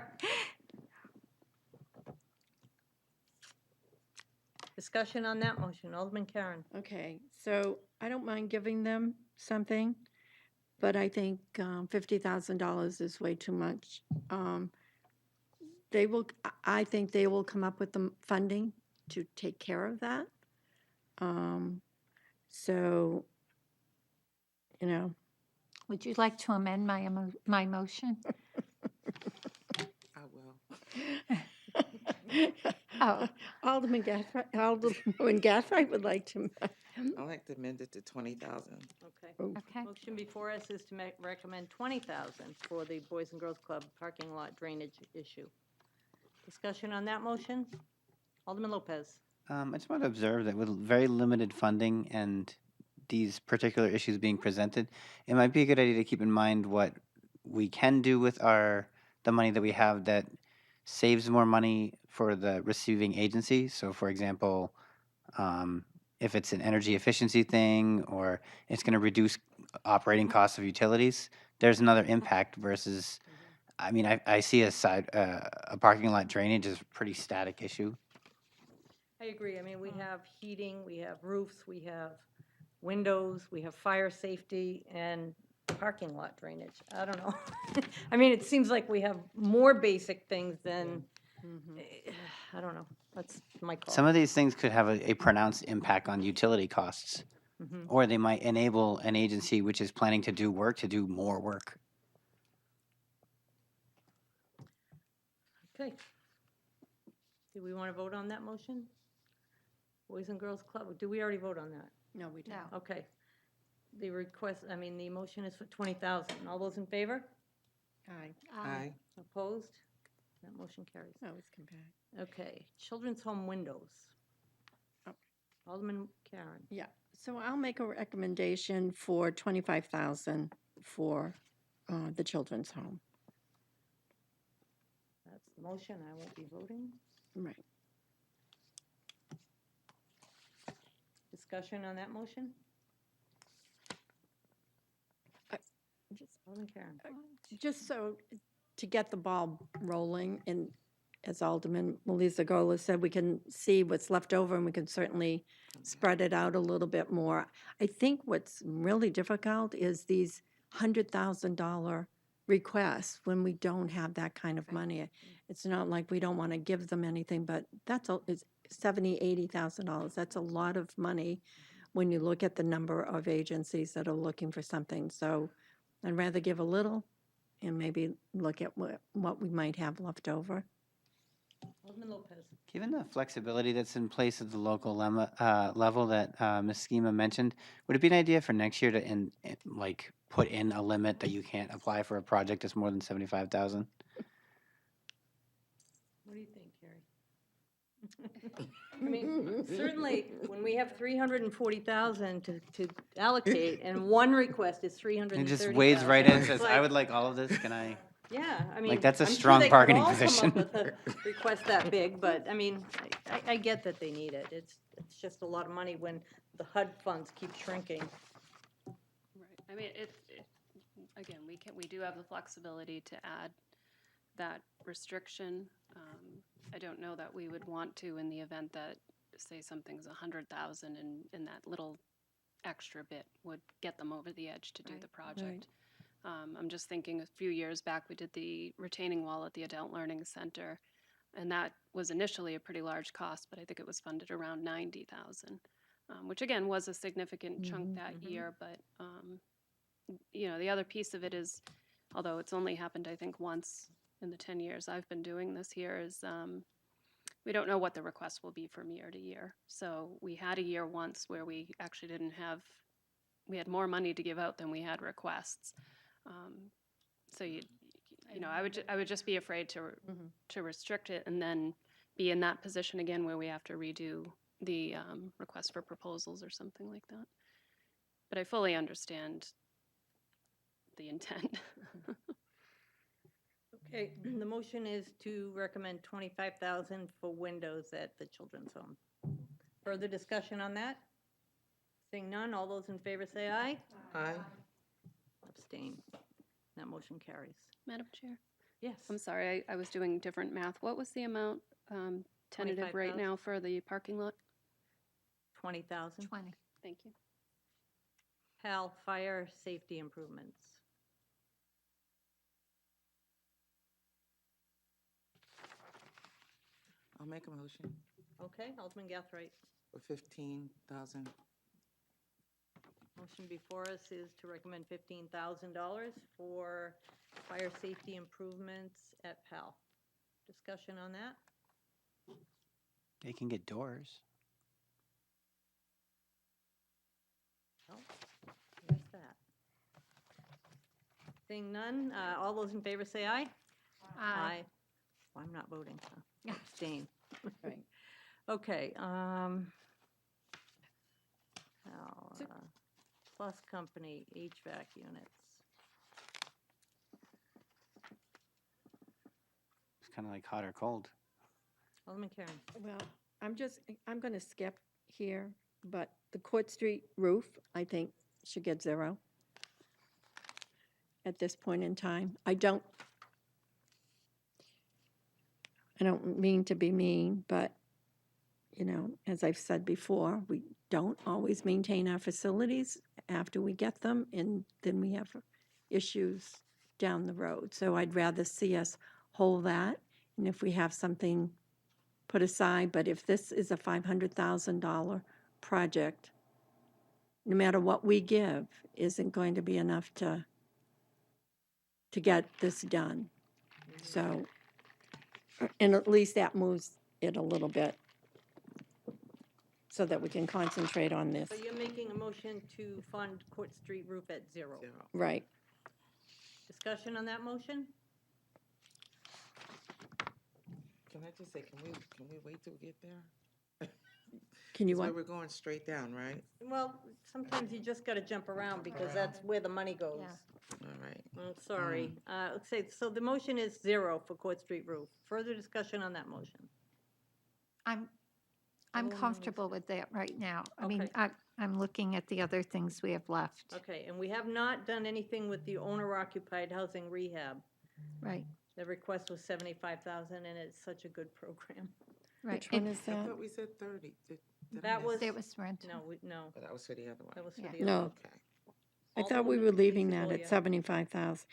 [SPEAKER 1] Discussion on that motion. Alderman Karen.
[SPEAKER 2] Okay, so I don't mind giving them something, but I think $50,000 is way too much. They will, I think they will come up with the funding to take care of that. So, you know,
[SPEAKER 9] Would you like to amend my motion?
[SPEAKER 3] I will.
[SPEAKER 9] Oh.
[SPEAKER 2] Alderman Gathright would like to.
[SPEAKER 3] I'd like to amend it to 20,000.
[SPEAKER 1] Okay.
[SPEAKER 9] Okay.
[SPEAKER 1] Motion before us is to recommend 20,000 for the Boys and Girls Club parking lot drainage issue. Discussion on that motion? Alderman Lopez.
[SPEAKER 7] I just want to observe that with very limited funding and these particular issues being presented, it might be a good idea to keep in mind what we can do with the money that we have that saves more money for the receiving agency. So, for example, if it's an energy efficiency thing or it's going to reduce operating costs of utilities, there's another impact versus. I mean, I see a parking lot drainage is a pretty static issue.
[SPEAKER 1] I agree. I mean, we have heating, we have roofs, we have windows, we have fire safety, and parking lot drainage. I don't know. I mean, it seems like we have more basic things than, I don't know. That's my call.
[SPEAKER 7] Some of these things could have a pronounced impact on utility costs, or they might enable an agency which is planning to do work to do more work.
[SPEAKER 1] Okay. Do we want to vote on that motion? Boys and Girls Club, did we already vote on that?
[SPEAKER 2] No, we don't.
[SPEAKER 9] No.
[SPEAKER 1] Okay. The motion is for 20,000. All those in favor?
[SPEAKER 2] Aye.
[SPEAKER 3] Aye.
[SPEAKER 1] Opposed? That motion carries.
[SPEAKER 2] That was compact.
[SPEAKER 1] Okay, children's home windows.
[SPEAKER 2] Oh.
[SPEAKER 1] Alderman Karen.
[SPEAKER 2] Yeah, so I'll make a recommendation for 25,000 for the children's home.
[SPEAKER 1] That's the motion. I won't be voting.
[SPEAKER 2] Right.
[SPEAKER 1] Discussion on that motion? Alderman Karen.
[SPEAKER 2] Just so, to get the ball rolling, and as Alderman Melissa Gola said, we can see what's left over and we can certainly spread it out a little bit more. I think what's really difficult is these $100,000 requests when we don't have that kind of money. It's not like we don't want to give them anything, but it's $70,000, $80,000. That's a lot of money when you look at the number of agencies that are looking for something. So I'd rather give a little and maybe look at what we might have left over.
[SPEAKER 1] Alderman Lopez.
[SPEAKER 7] Given the flexibility that's in place at the local level that Ms. Schema mentioned, would it be an idea for next year to put in a limit that you can't apply for a project that's more than 75,000?
[SPEAKER 1] What do you think, Carrie? I mean, certainly, when we have 340,000 to allocate, and one request is 330,000.
[SPEAKER 7] And just wades right in and
[SPEAKER 1] it's
[SPEAKER 7] says,
[SPEAKER 1] like-
[SPEAKER 7] I would like all of this, can I?
[SPEAKER 1] Yeah, I mean.
[SPEAKER 7] that's a
[SPEAKER 1] I'm sure
[SPEAKER 7] strong
[SPEAKER 1] they could
[SPEAKER 7] bargaining
[SPEAKER 1] all come
[SPEAKER 7] position.
[SPEAKER 1] up with a request that big, but, I mean, I get that they need it. It's just a lot of money when the HUD funds keep shrinking.
[SPEAKER 8] Right. I mean, again, we do have the flexibility to add that restriction. I don't know that we would want to in the event that, say, something's 100,000 and that little extra bit would get them over the edge to do the project. I'm just thinking a few years back, we did the retaining wall at the Adult Learning Center, and that was initially a pretty large cost, but I think it was funded around 90,000, which again was a significant chunk that year. But the other piece of it is, although it's only happened I think once in the 10 years I've been doing this here, is we don't know what the request will be from year to year. So we had a year once where we actually didn't have, we had more money to give out than we had requests. So you know, I would just be afraid to restrict it and then be in that position again where we have to redo the request for proposals or something like that. But I fully understand the intent.
[SPEAKER 1] Okay, the motion is to recommend 25,000 for windows at the children's home. Further discussion on that? Seeing none, all those in favor say aye.
[SPEAKER 3] Aye.
[SPEAKER 1] Abstain. That motion carries.
[SPEAKER 8] Madam Chair,
[SPEAKER 1] Yes.
[SPEAKER 8] I'm sorry, I was doing different math. What was the amount tentative right
[SPEAKER 1] 25,000?
[SPEAKER 8] now for the parking lot?
[SPEAKER 1] 20,000.
[SPEAKER 9] 20.
[SPEAKER 8] Thank you.
[SPEAKER 1] PAL, fire safety improvements.
[SPEAKER 3] I'll make a motion
[SPEAKER 1] Okay, Alderman Gathright.
[SPEAKER 3] for 15,000.
[SPEAKER 1] Motion before us is to recommend $15,000 for fire safety improvements at PAL. Discussion on that?
[SPEAKER 7] They can get doors.
[SPEAKER 1] Oh, there's that. Seeing none, all those in favor say aye. Well, I'm not voting, so abstain.
[SPEAKER 2] Right.
[SPEAKER 1] Okay, Plus Company HVAC units.
[SPEAKER 7] It's kind of like hot or cold.
[SPEAKER 1] Alderman Karen.
[SPEAKER 2] Well, I'm going to skip here, but the Court Street roof, I think, should get 0 at this point in time. I don't mean to be mean, but, you know, as I've said before, we don't always maintain our facilities after we get them, and then we have issues down the road. So I'd rather see us hold that, and if we have something put aside, but if this is a $500,000 project, no matter what we give, isn't going to be enough to get this done. So, and at least that moves it a little bit so that we can concentrate on this.
[SPEAKER 1] So you're making a motion to fund Court Street roof at 0.
[SPEAKER 3] 0.
[SPEAKER 2] Right.
[SPEAKER 1] Discussion on that motion?
[SPEAKER 3] Can I just say, can we wait till we get there?
[SPEAKER 2] Can you
[SPEAKER 3] That's why
[SPEAKER 2] want,
[SPEAKER 3] we're going straight down, right?
[SPEAKER 1] Well, sometimes you just got to jump around because that's where the money goes.
[SPEAKER 9] Yeah.
[SPEAKER 3] All right.
[SPEAKER 1] I'm sorry. Let's say, so the motion is 0 for Court Street roof. Further discussion on that motion?
[SPEAKER 9] I'm
[SPEAKER 1] Alderwoman
[SPEAKER 9] comfortable with that right now. I mean,
[SPEAKER 1] Okay.
[SPEAKER 9] I'm looking at the other things we have left.
[SPEAKER 1] Okay, and we have not done anything with the owner-occupied housing rehab.
[SPEAKER 9] Right,
[SPEAKER 1] The request was 75,000, and it's such a good program.
[SPEAKER 9] right.
[SPEAKER 2] which one is
[SPEAKER 3] I
[SPEAKER 2] that?
[SPEAKER 3] thought we said 30. Did I
[SPEAKER 1] That
[SPEAKER 3] miss?
[SPEAKER 1] was,
[SPEAKER 9] That was rental.
[SPEAKER 1] no,
[SPEAKER 3] Oh, that was for the other one.
[SPEAKER 1] that was for
[SPEAKER 9] Yeah.
[SPEAKER 1] the other.
[SPEAKER 2] No.
[SPEAKER 1] one.
[SPEAKER 3] Okay.
[SPEAKER 2] I thought we
[SPEAKER 1] Alderwoman
[SPEAKER 2] were leaving that
[SPEAKER 1] Lizzie
[SPEAKER 2] at
[SPEAKER 1] Goya.
[SPEAKER 2] 75,000.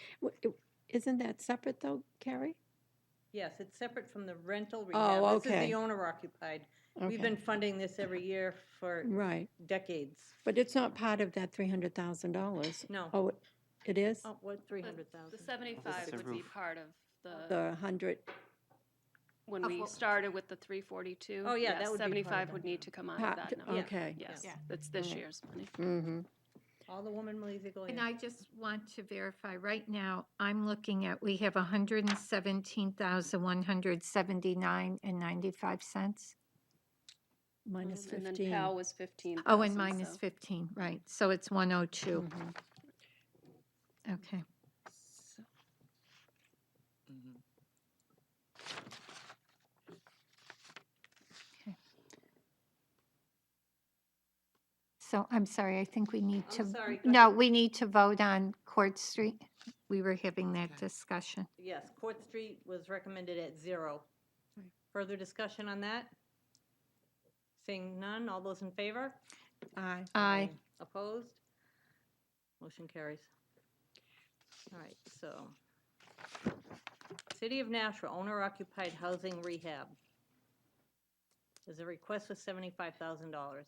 [SPEAKER 2] Isn't that separate though, Carrie?
[SPEAKER 1] Yes, it's separate from the rental
[SPEAKER 2] Oh,
[SPEAKER 1] rehab. This is
[SPEAKER 2] okay.
[SPEAKER 1] the owner-occupied. We've
[SPEAKER 2] Okay.
[SPEAKER 1] been funding this every year for
[SPEAKER 2] Right,
[SPEAKER 1] decades.
[SPEAKER 2] but it's not part of that $300,000.
[SPEAKER 1] No.
[SPEAKER 2] Oh, it is?
[SPEAKER 1] Oh, what,
[SPEAKER 8] The
[SPEAKER 1] 300,000?
[SPEAKER 8] 75
[SPEAKER 7] It's a
[SPEAKER 8] would be
[SPEAKER 7] roof.
[SPEAKER 8] part of the,
[SPEAKER 2] The 100,
[SPEAKER 8] when
[SPEAKER 9] Of
[SPEAKER 8] we
[SPEAKER 9] what-
[SPEAKER 8] started with the 342.
[SPEAKER 1] Oh, yeah,
[SPEAKER 8] yes,
[SPEAKER 1] that would be part of
[SPEAKER 8] 75
[SPEAKER 1] that.
[SPEAKER 8] would need to come out
[SPEAKER 2] Part-
[SPEAKER 8] of that number.
[SPEAKER 2] okay.
[SPEAKER 8] Yes,
[SPEAKER 9] Yeah.
[SPEAKER 8] that's this
[SPEAKER 2] Alright.
[SPEAKER 8] year's money.
[SPEAKER 2] mm-hmm.
[SPEAKER 1] Alderwoman Malizia
[SPEAKER 9] And
[SPEAKER 1] Goya.
[SPEAKER 9] I just want to verify, right now, I'm looking at, we have 117,179.95.
[SPEAKER 2] Minus
[SPEAKER 8] And then
[SPEAKER 2] 15.
[SPEAKER 8] PAL was 15,000.
[SPEAKER 9] Oh, and minus
[SPEAKER 8] so-
[SPEAKER 9] 15, right. So it's 102.
[SPEAKER 2] Mhm.
[SPEAKER 9] Okay.
[SPEAKER 3] Mhm.
[SPEAKER 9] So I'm sorry, I think we need to.
[SPEAKER 1] I'm sorry, go
[SPEAKER 9] No,
[SPEAKER 1] ahead.
[SPEAKER 9] we need to vote on Court Street. We were having that
[SPEAKER 3] Okay.
[SPEAKER 9] discussion.
[SPEAKER 1] Yes, Court Street was recommended at 0.
[SPEAKER 2] Right.
[SPEAKER 1] Further discussion on that? Seeing none, all those in favor?
[SPEAKER 2] Aye.
[SPEAKER 9] Aye.
[SPEAKER 1] Opposed? Motion carries. All right, so. City of Nashua, owner-occupied housing rehab. There's a request for $75,000.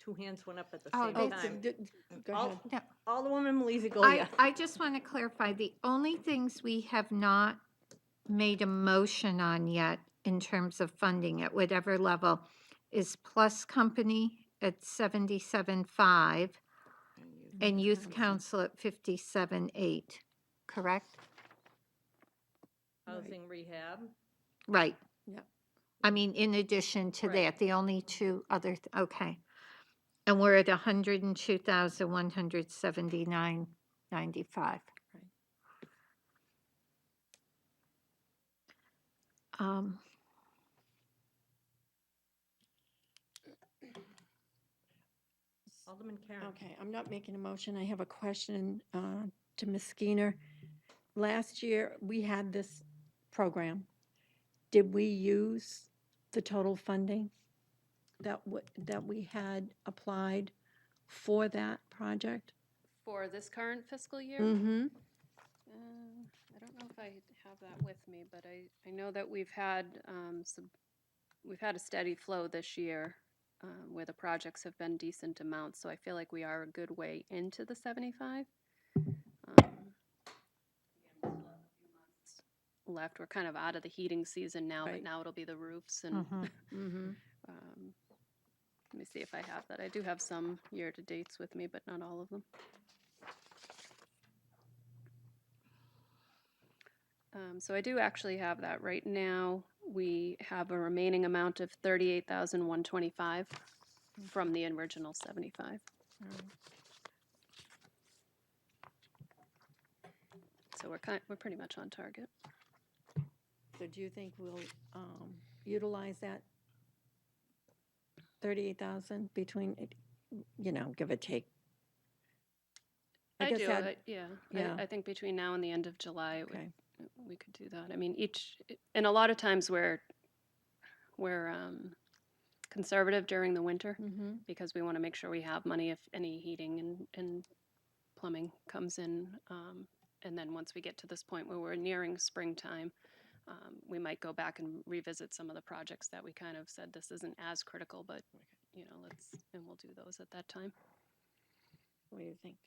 [SPEAKER 1] two hands went up at the
[SPEAKER 9] Oh,
[SPEAKER 1] same
[SPEAKER 9] they-
[SPEAKER 1] time.
[SPEAKER 2] Go
[SPEAKER 1] Al-
[SPEAKER 2] ahead.
[SPEAKER 9] Yeah.
[SPEAKER 1] Alderwoman Malizia Goya.
[SPEAKER 9] I just want to clarify, the only things we have not made a motion on yet in terms of funding at whatever level is Plus Company at 77.5 and Youth Council at 57.8, correct?
[SPEAKER 1] Housing rehab.
[SPEAKER 9] Right.
[SPEAKER 2] Yep.
[SPEAKER 9] I mean, in addition to
[SPEAKER 1] Right.
[SPEAKER 9] that, the only two other, okay. And we're at 102,179.95.
[SPEAKER 2] Right.
[SPEAKER 9] Um,
[SPEAKER 1] Alderman Karen.
[SPEAKER 2] Okay, I'm not making a motion. I have a question to Ms. Skeena. Last year, we had this program. Did we use the total funding that we had applied for that project?
[SPEAKER 8] For this current fiscal year?
[SPEAKER 2] Mm-hmm.
[SPEAKER 8] I don't know if I have that with me, but I know that we've had we've had a steady flow this year where the projects have been decent amounts, so I feel like we are a good way into the 75. Left. We're kind of out of the heating season now,
[SPEAKER 2] Right.
[SPEAKER 8] but now it'll be the roofs and
[SPEAKER 2] Mm-hmm.
[SPEAKER 8] let me see if I have that. I do have some year-to-dates with me, but not all of them. So I do actually have that right now. We have a remaining amount of 38,125 from the original 75. So we're pretty much on target.
[SPEAKER 2] So do you think we'll utilize that 38,000 between, give or take?
[SPEAKER 8] I
[SPEAKER 2] guess
[SPEAKER 8] do,
[SPEAKER 2] that-
[SPEAKER 8] yeah.
[SPEAKER 2] yeah.
[SPEAKER 8] I think between now and the end of July,
[SPEAKER 2] Okay.
[SPEAKER 8] we could do that. I mean, and a lot of times we're conservative during the winter
[SPEAKER 2] Mm-hmm.
[SPEAKER 8] because we want to make sure we have money if any heating and plumbing comes in. And then once we get to this point where we're nearing springtime, we might go back and revisit some of the projects that we kind of said this isn't as critical, but and we'll do those at that time.
[SPEAKER 2] What do you think?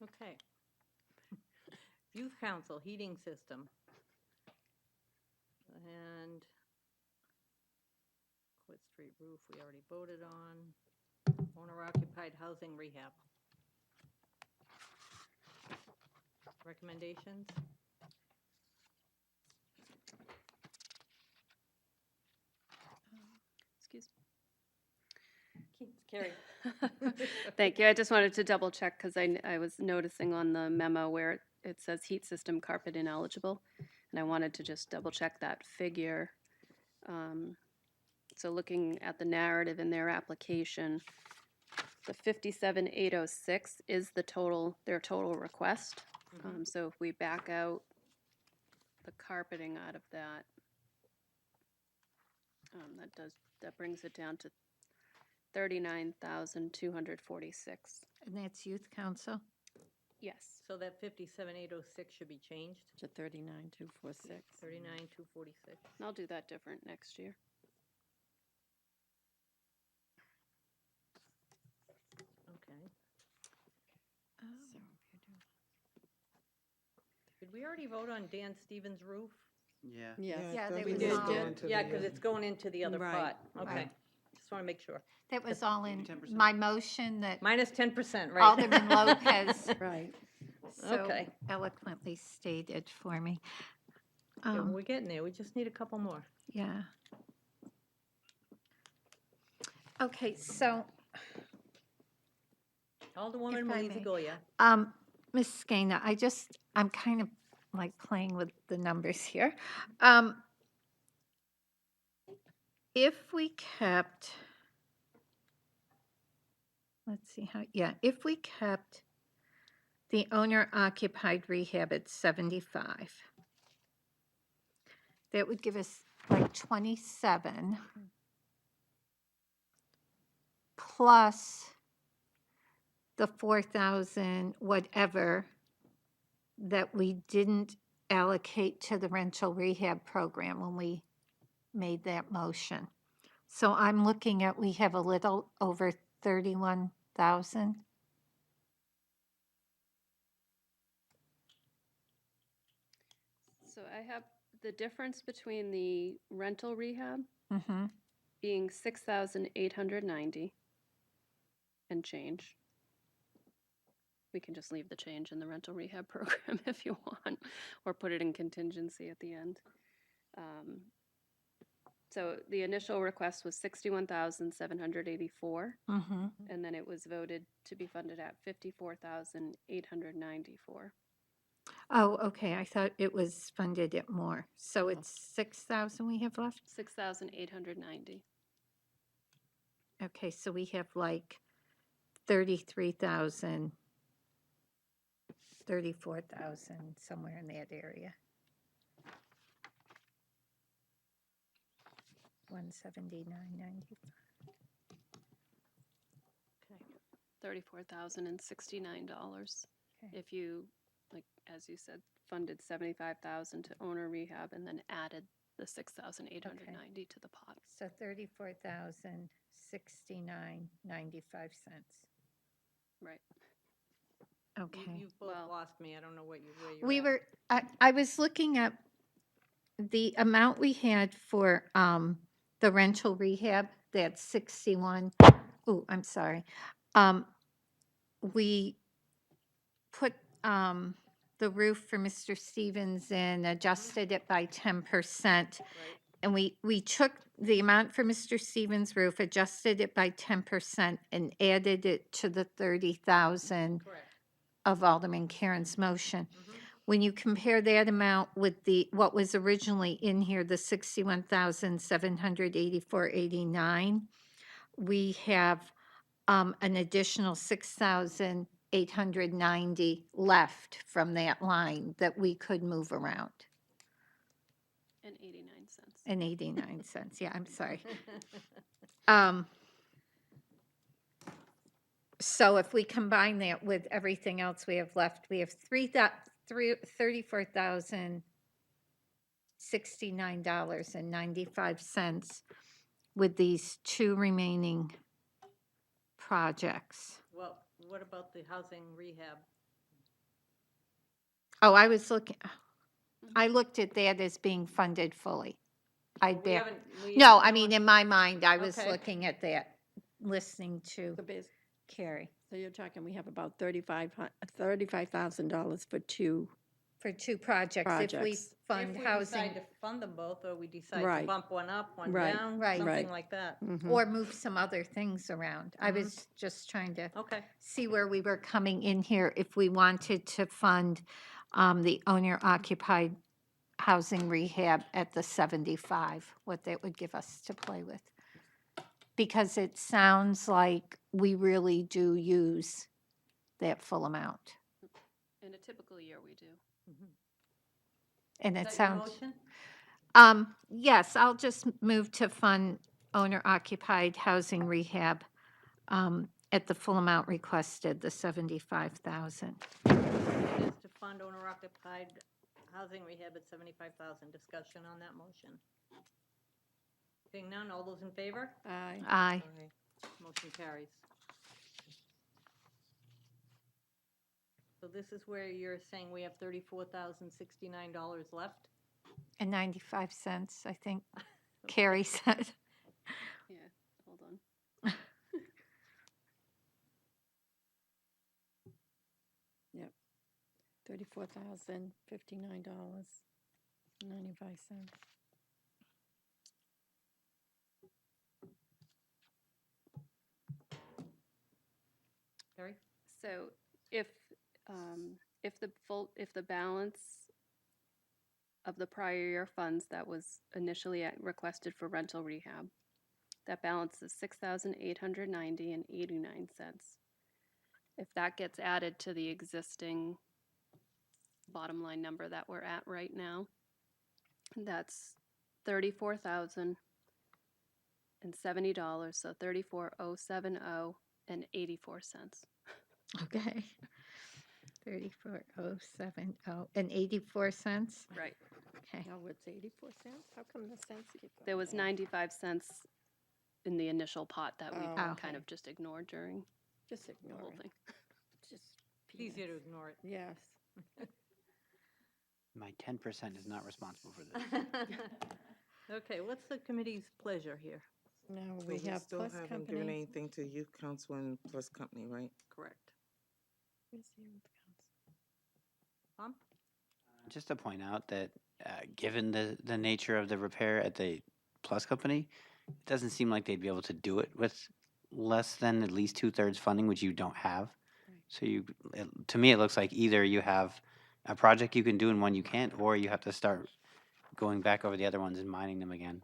[SPEAKER 1] Okay. Youth Council, heating system. And Quit Street roof, we already voted on. Owner-occupied housing rehab. Recommendations?
[SPEAKER 8] Excuse
[SPEAKER 1] Carrie.
[SPEAKER 8] Thank you. I just wanted to double check because I was noticing on the memo where it says heat system carpet ineligible, and I wanted to just double check that figure. So looking at the narrative in their application, the 57,806 is their total request. So if we back out the carpeting out of that, that brings it down to 39,246.
[SPEAKER 9] And that's Youth Council?
[SPEAKER 8] Yes.
[SPEAKER 1] So that 57,806 should be changed,
[SPEAKER 2] To 39,246.
[SPEAKER 1] 39,246.
[SPEAKER 8] And I'll do that different next year.
[SPEAKER 1] Okay.
[SPEAKER 2] So if you do.
[SPEAKER 1] Did we already vote on Dan Stevens' roof?
[SPEAKER 7] Yeah.
[SPEAKER 2] Yes.
[SPEAKER 9] Yeah,
[SPEAKER 4] that
[SPEAKER 9] they
[SPEAKER 4] we
[SPEAKER 9] was
[SPEAKER 4] did
[SPEAKER 9] all-
[SPEAKER 4] go into
[SPEAKER 1] Yeah,
[SPEAKER 4] the,
[SPEAKER 1] because it's going into the other
[SPEAKER 2] Right,
[SPEAKER 1] pot. Okay.
[SPEAKER 9] right.
[SPEAKER 1] Just want to make sure.
[SPEAKER 9] That was all in
[SPEAKER 7] 10%.
[SPEAKER 9] my motion that
[SPEAKER 1] Minus 10%, right?
[SPEAKER 9] Alderman Lopez
[SPEAKER 2] Right.
[SPEAKER 9] so
[SPEAKER 1] Okay.
[SPEAKER 9] eloquently stated for me.
[SPEAKER 1] Yeah, we're getting there. We just need a couple more.
[SPEAKER 9] Yeah. Okay, so,
[SPEAKER 1] Alderwoman
[SPEAKER 9] If I
[SPEAKER 1] Malizia
[SPEAKER 9] may.
[SPEAKER 1] Goya.
[SPEAKER 9] Ms. Skana, I'm kind of like playing with the numbers here. If we kept, let's see if we kept the owner-occupied rehab at 75, that would give us like 27 plus the 4,000 whatever that we didn't allocate to the rental rehab program when we made that motion. So I'm looking at, we have a little over 31,000.
[SPEAKER 8] So I have the difference between the rental rehab
[SPEAKER 9] Mm-hmm.
[SPEAKER 8] being 6,890 and change. We can just leave the change in the rental rehab program if you want, or put it in contingency at the end. So the initial request was 61,784,
[SPEAKER 9] Mm-hmm.
[SPEAKER 8] and then it was voted to be funded at 54,894.
[SPEAKER 9] Oh, okay, I thought it was funded at more. So it's 6,000 we have left?
[SPEAKER 8] 6,890.
[SPEAKER 9] Okay, so we have like 33,000, 34,000, somewhere in that area. 179.90.
[SPEAKER 8] $34,069.
[SPEAKER 9] Okay.
[SPEAKER 8] If you, like, as you said, funded 75,000 to owner rehab and then added the 6,890 to the pot.
[SPEAKER 9] So 34,069.95 cents.
[SPEAKER 8] Right.
[SPEAKER 9] Okay.
[SPEAKER 1] You've both
[SPEAKER 8] Well-
[SPEAKER 1] lost me. I don't know where you're
[SPEAKER 9] We
[SPEAKER 1] at.
[SPEAKER 9] were, I was looking at the amount we had for the rental rehab, that's 61. Oh, I'm sorry. We put the roof for Mr. Stevens in, adjusted it by 10%.
[SPEAKER 1] Right,
[SPEAKER 9] And we took the amount for Mr. Stevens' roof, adjusted it by 10%, and added it to the 30,000
[SPEAKER 1] correct.
[SPEAKER 9] of Alderman Karen's motion.
[SPEAKER 1] Mhm.
[SPEAKER 9] When you compare that amount with what was originally in here, the 61,784.89, we have an additional 6,890 left from that line that we could move around.
[SPEAKER 8] And 89 cents.
[SPEAKER 9] And 89 cents, yeah, I'm sorry. So if we combine that with everything else we have left, we have $34,069.95 with these two remaining projects.
[SPEAKER 1] Well, what about the housing rehab?
[SPEAKER 9] Oh, I looked at that as being funded fully.
[SPEAKER 1] We haven't.
[SPEAKER 9] No, I mean, in my mind, I was
[SPEAKER 1] Okay.
[SPEAKER 9] looking at that, listening to
[SPEAKER 2] So bas-
[SPEAKER 9] Carrie.
[SPEAKER 2] so you're talking, we have about $35,000 for two.
[SPEAKER 9] For two projects, if we
[SPEAKER 2] Projects.
[SPEAKER 9] fund
[SPEAKER 1] If we
[SPEAKER 9] housing,
[SPEAKER 1] decide to fund them both, or we decide to
[SPEAKER 2] Right.
[SPEAKER 1] bump one up, one
[SPEAKER 2] Right.
[SPEAKER 1] down,
[SPEAKER 9] Right.
[SPEAKER 1] something
[SPEAKER 2] Right.
[SPEAKER 1] like that.
[SPEAKER 2] Mhm.
[SPEAKER 9] or move some other things around. I was just trying to
[SPEAKER 1] Okay,
[SPEAKER 9] see where we were coming in here if we wanted to fund the owner-occupied housing rehab at the 75, what that would give us to play with. Because it sounds like we really do use that full amount.
[SPEAKER 8] In a typical year, we do.
[SPEAKER 9] And it
[SPEAKER 1] is that your
[SPEAKER 9] sounds,
[SPEAKER 1] motion?
[SPEAKER 9] yes, I'll just move to fund owner-occupied housing rehab at the full amount requested, the 75,000.
[SPEAKER 1] It is to fund owner-occupied housing rehab at 75,000. Discussion on that motion. Seeing none, all those in favor?
[SPEAKER 2] Aye.
[SPEAKER 9] Aye.
[SPEAKER 1] Motion carries. So this is where you're saying we have $34,069 left?
[SPEAKER 9] And 95 cents, I think Carrie said.
[SPEAKER 8] Yeah, hold on.
[SPEAKER 2] Yep. $34,059.95.
[SPEAKER 1] Carrie?
[SPEAKER 8] So if the balance of the prior year funds that was initially requested for rental rehab, that balance is 6,890.89. If that gets added to the existing bottom line number that we're at right now, that's $34,070, so $34,070.84.
[SPEAKER 9] Okay. 34,070 and 84 cents?
[SPEAKER 8] Right.
[SPEAKER 9] Okay.
[SPEAKER 2] Oh, it's 84 cents? How come the cents keep going
[SPEAKER 8] There was
[SPEAKER 2] down?
[SPEAKER 8] 95 cents in the initial pot that we
[SPEAKER 2] Oh,
[SPEAKER 8] kind
[SPEAKER 9] okay.
[SPEAKER 8] of just ignored during
[SPEAKER 2] Just
[SPEAKER 8] the
[SPEAKER 2] ignore
[SPEAKER 8] whole
[SPEAKER 2] it.
[SPEAKER 8] thing.
[SPEAKER 2] Just
[SPEAKER 1] It's easier to
[SPEAKER 2] peanuts.
[SPEAKER 1] ignore it.
[SPEAKER 2] Yes.
[SPEAKER 7] My 10% is not responsible for this.
[SPEAKER 1] Okay, what's the committee's pleasure here?
[SPEAKER 2] Now
[SPEAKER 3] So
[SPEAKER 2] we have
[SPEAKER 3] still
[SPEAKER 2] Plus
[SPEAKER 3] haven't given
[SPEAKER 2] Company.
[SPEAKER 3] anything to Youth Council and Plus Company, right?
[SPEAKER 1] Correct.
[SPEAKER 2] Where's the Youth Council?
[SPEAKER 1] Tom?
[SPEAKER 7] Just to point out that, given the nature of the repair at the Plus Company, it doesn't seem like they'd be able to do it with less than at least 2/3 funding, which you don't have.
[SPEAKER 2] Right.
[SPEAKER 7] So to me, it looks like either you have a project you can do and one you can't, or you have to start going back over the other ones and mining them again.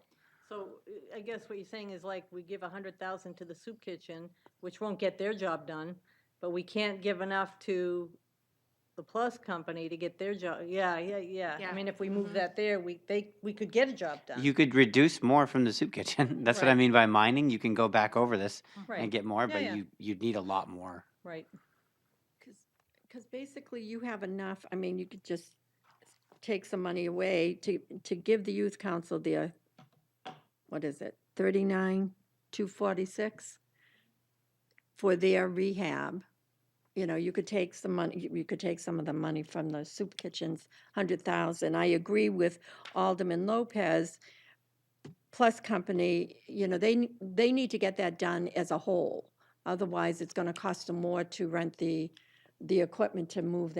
[SPEAKER 1] So I guess what you're saying is like we give 100,000 to the soup kitchen, which won't get their job done, but we can't give enough to the Plus Company to get their job. Yeah. I
[SPEAKER 9] Yeah.
[SPEAKER 1] mean, if we move that there, we could get a job done.
[SPEAKER 7] You could reduce more from the soup kitchen. That's what I
[SPEAKER 1] Right.
[SPEAKER 7] mean by mining. You can go back over this
[SPEAKER 1] Right.
[SPEAKER 7] and get more,
[SPEAKER 1] Yeah,
[SPEAKER 7] but
[SPEAKER 1] yeah.
[SPEAKER 7] you'd need a lot more.
[SPEAKER 1] Right.
[SPEAKER 2] Because basically you have enough, I mean, you could just take some money away to give the youth council their, what is it, 39,246 for their rehab. You know, you could take some money, you could take some of the money from the soup kitchens, 100,000. I agree with Alderman Lopez. Plus Company, you know, they need to get that done as a whole. Otherwise, it's going to cost them more to rent the equipment to move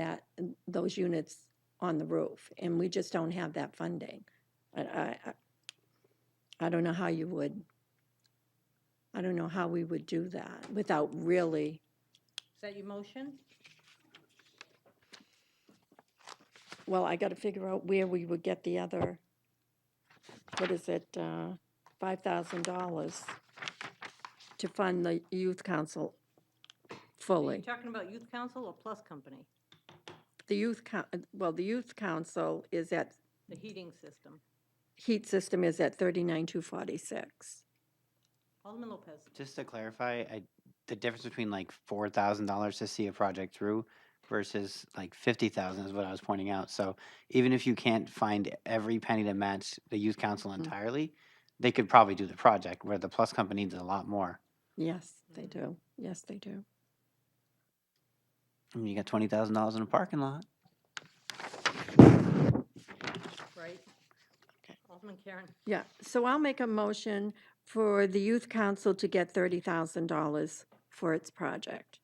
[SPEAKER 2] those units on the roof, and we just don't have that funding. I don't know how you would, I don't know how we would do that without really,
[SPEAKER 1] Is that your motion?
[SPEAKER 2] well, I got to figure out where we would get the other, what is it, $5,000 to fund the youth council
[SPEAKER 1] Are you
[SPEAKER 2] fully.
[SPEAKER 1] talking about Youth Council or Plus Company?
[SPEAKER 2] The youth, the youth council is at,
[SPEAKER 1] The heating system.
[SPEAKER 2] heat system is at 39,246.
[SPEAKER 1] Alderman Lopez.
[SPEAKER 7] Just to clarify, the difference between like $4,000 to see a project through versus like 50,000 is what I was pointing out. So even if you can't find every penny to match the youth council entirely, they could probably do the project, where the Plus Company needs a lot more.
[SPEAKER 2] Yes, they do. Yes, they do.
[SPEAKER 7] I mean, you got $20,000 in a parking lot.
[SPEAKER 1] Right?
[SPEAKER 2] Okay.
[SPEAKER 1] Alderman Karen.
[SPEAKER 2] Yeah, so I'll make a motion for the youth council to get $30,000 for its project.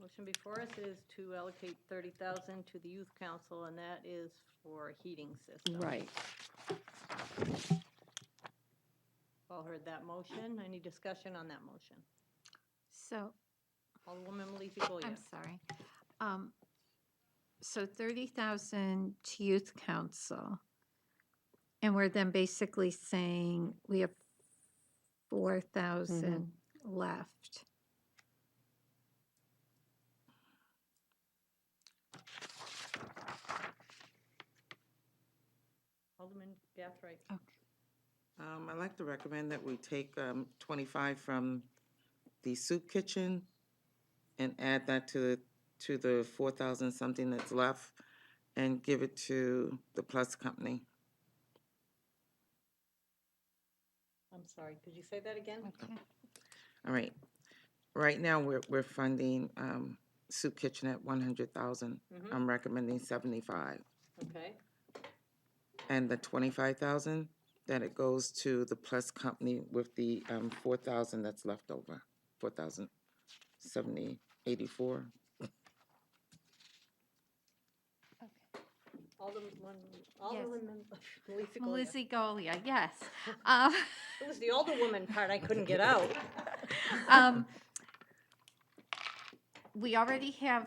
[SPEAKER 1] Motion before us is to allocate 30,000 to the Youth Council, and that is for a heating system.
[SPEAKER 2] Right.
[SPEAKER 1] All heard that motion. Any discussion on that motion?
[SPEAKER 9] So,
[SPEAKER 1] Alderwoman Malizi Boyer.
[SPEAKER 9] I'm sorry. So 30,000 to youth council. And we're then basically saying we have 4,000 left.
[SPEAKER 1] Alderman Gathright.
[SPEAKER 3] I'd like to recommend that we take 25 from the soup kitchen and add that to the 4,000 something that's left and give it to the Plus Company.
[SPEAKER 1] I'm sorry, could you say that again?
[SPEAKER 9] Okay.
[SPEAKER 3] All right. Right now, we're funding soup kitchen at 100,000. I'm recommending 75.
[SPEAKER 1] Okay.
[SPEAKER 3] And the 25,000, that it goes to the Plus Company with the 4,000 that's left over. 4,084.
[SPEAKER 1] Alderwoman Malizi Boyer.
[SPEAKER 9] Melissa Golia, yes.
[SPEAKER 1] It was the Alderwoman part I couldn't get out.
[SPEAKER 9] We already have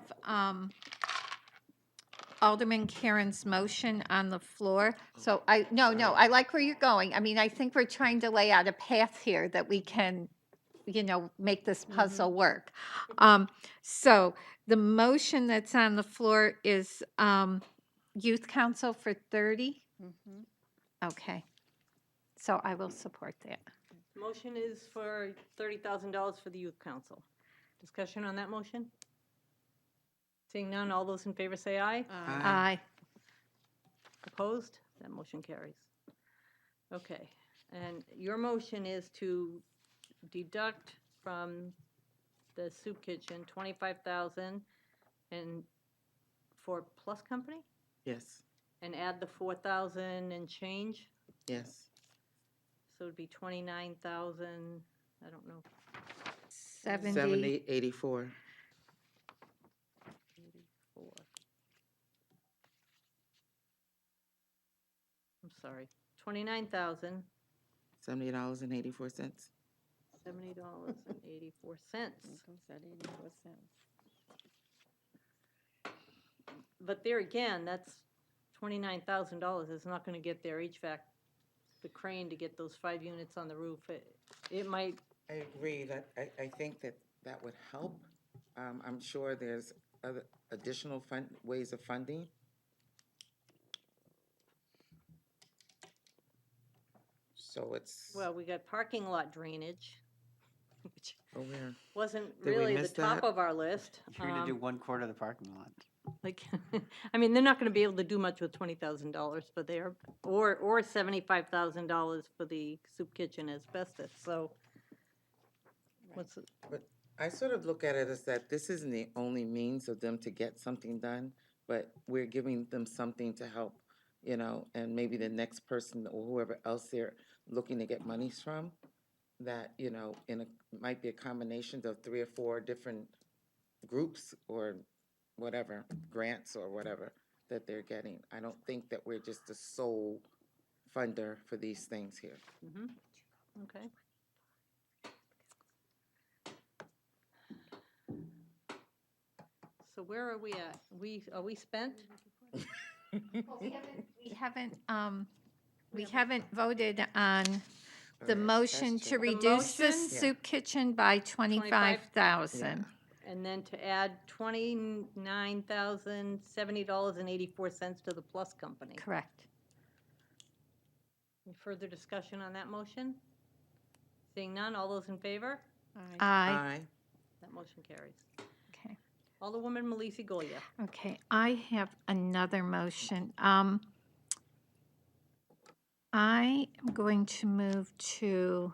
[SPEAKER 9] Alderman Karen's motion on the floor. So I like where you're going. I mean, I think we're trying to lay out a path here that we can, make this puzzle work. So the motion that's on the floor is Youth Council for 30? Okay. So I will support that.
[SPEAKER 1] Motion is for $30,000 for the Youth Council. Discussion on that motion? Seeing none, all those in favor say aye.
[SPEAKER 9] Aye.
[SPEAKER 1] Opposed? That motion carries. Okay, and your motion is to deduct from the soup kitchen 25,000 and for Plus Company?
[SPEAKER 3] Yes,
[SPEAKER 1] And add the 4,000 and change?
[SPEAKER 3] yes.
[SPEAKER 1] So it'd be 29,000, I don't know,
[SPEAKER 3] 70, 84.
[SPEAKER 1] 84. I'm sorry, 29,000,
[SPEAKER 3] $70.84.
[SPEAKER 1] $70.84.
[SPEAKER 2] Comes at 84 cents.
[SPEAKER 1] But there again, that's $29,000 is not gonna get their HVAC, the crane to get those 5 units on the roof. It might,
[SPEAKER 3] I agree that, I think that that would help. I'm sure there's other additional ways of funding. So it's,
[SPEAKER 1] well, we got parking lot drainage, which
[SPEAKER 3] oh, where?
[SPEAKER 1] wasn't
[SPEAKER 3] Did we
[SPEAKER 1] really the
[SPEAKER 3] miss
[SPEAKER 1] top
[SPEAKER 3] that?
[SPEAKER 1] of our list.
[SPEAKER 7] You're gonna do 1/4 of the parking lot.
[SPEAKER 1] Like, I mean, they're not gonna be able to do much with $20,000 for their, or $75,000 for the soup kitchen asbestos, so. What's,
[SPEAKER 3] But I sort of look at it as that this isn't the only means of them to get something done, but we're giving them something to help, you know, and maybe the next person or whoever else they're looking to get monies from, that, you know, might be a combination of 3 or 4 different groups or whatever, grants or whatever that they're getting. I don't think that we're just the sole funder for these things here.
[SPEAKER 1] okay. So where are we at? Are we spent?
[SPEAKER 9] We haven't voted on the
[SPEAKER 3] Alright,
[SPEAKER 9] motion
[SPEAKER 3] that's
[SPEAKER 9] to
[SPEAKER 3] true.
[SPEAKER 9] reduce the
[SPEAKER 1] motion?
[SPEAKER 3] Yeah.
[SPEAKER 9] soup kitchen by 25,000.
[SPEAKER 1] And then to add $29,070.84 to the Plus Company.
[SPEAKER 9] Correct.
[SPEAKER 1] Any further discussion on that motion? Seeing none, all those in favor?
[SPEAKER 9] Aye.
[SPEAKER 3] Aye.
[SPEAKER 1] That motion carries.
[SPEAKER 9] Okay.
[SPEAKER 1] Alderwoman Malisi Golia.
[SPEAKER 9] Okay, I have another motion. I am going to move to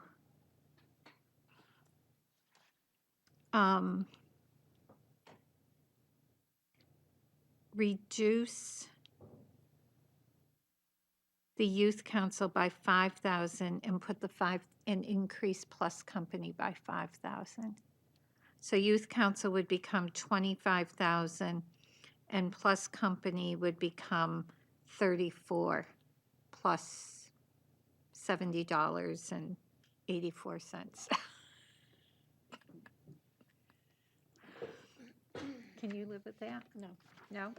[SPEAKER 9] reduce the youth council by 5,000 and put and increase Plus Company by 5,000. So youth council would become 25,000 and Plus Company would become 34 plus $70.84. Can you live with that?
[SPEAKER 2] No.
[SPEAKER 9] No?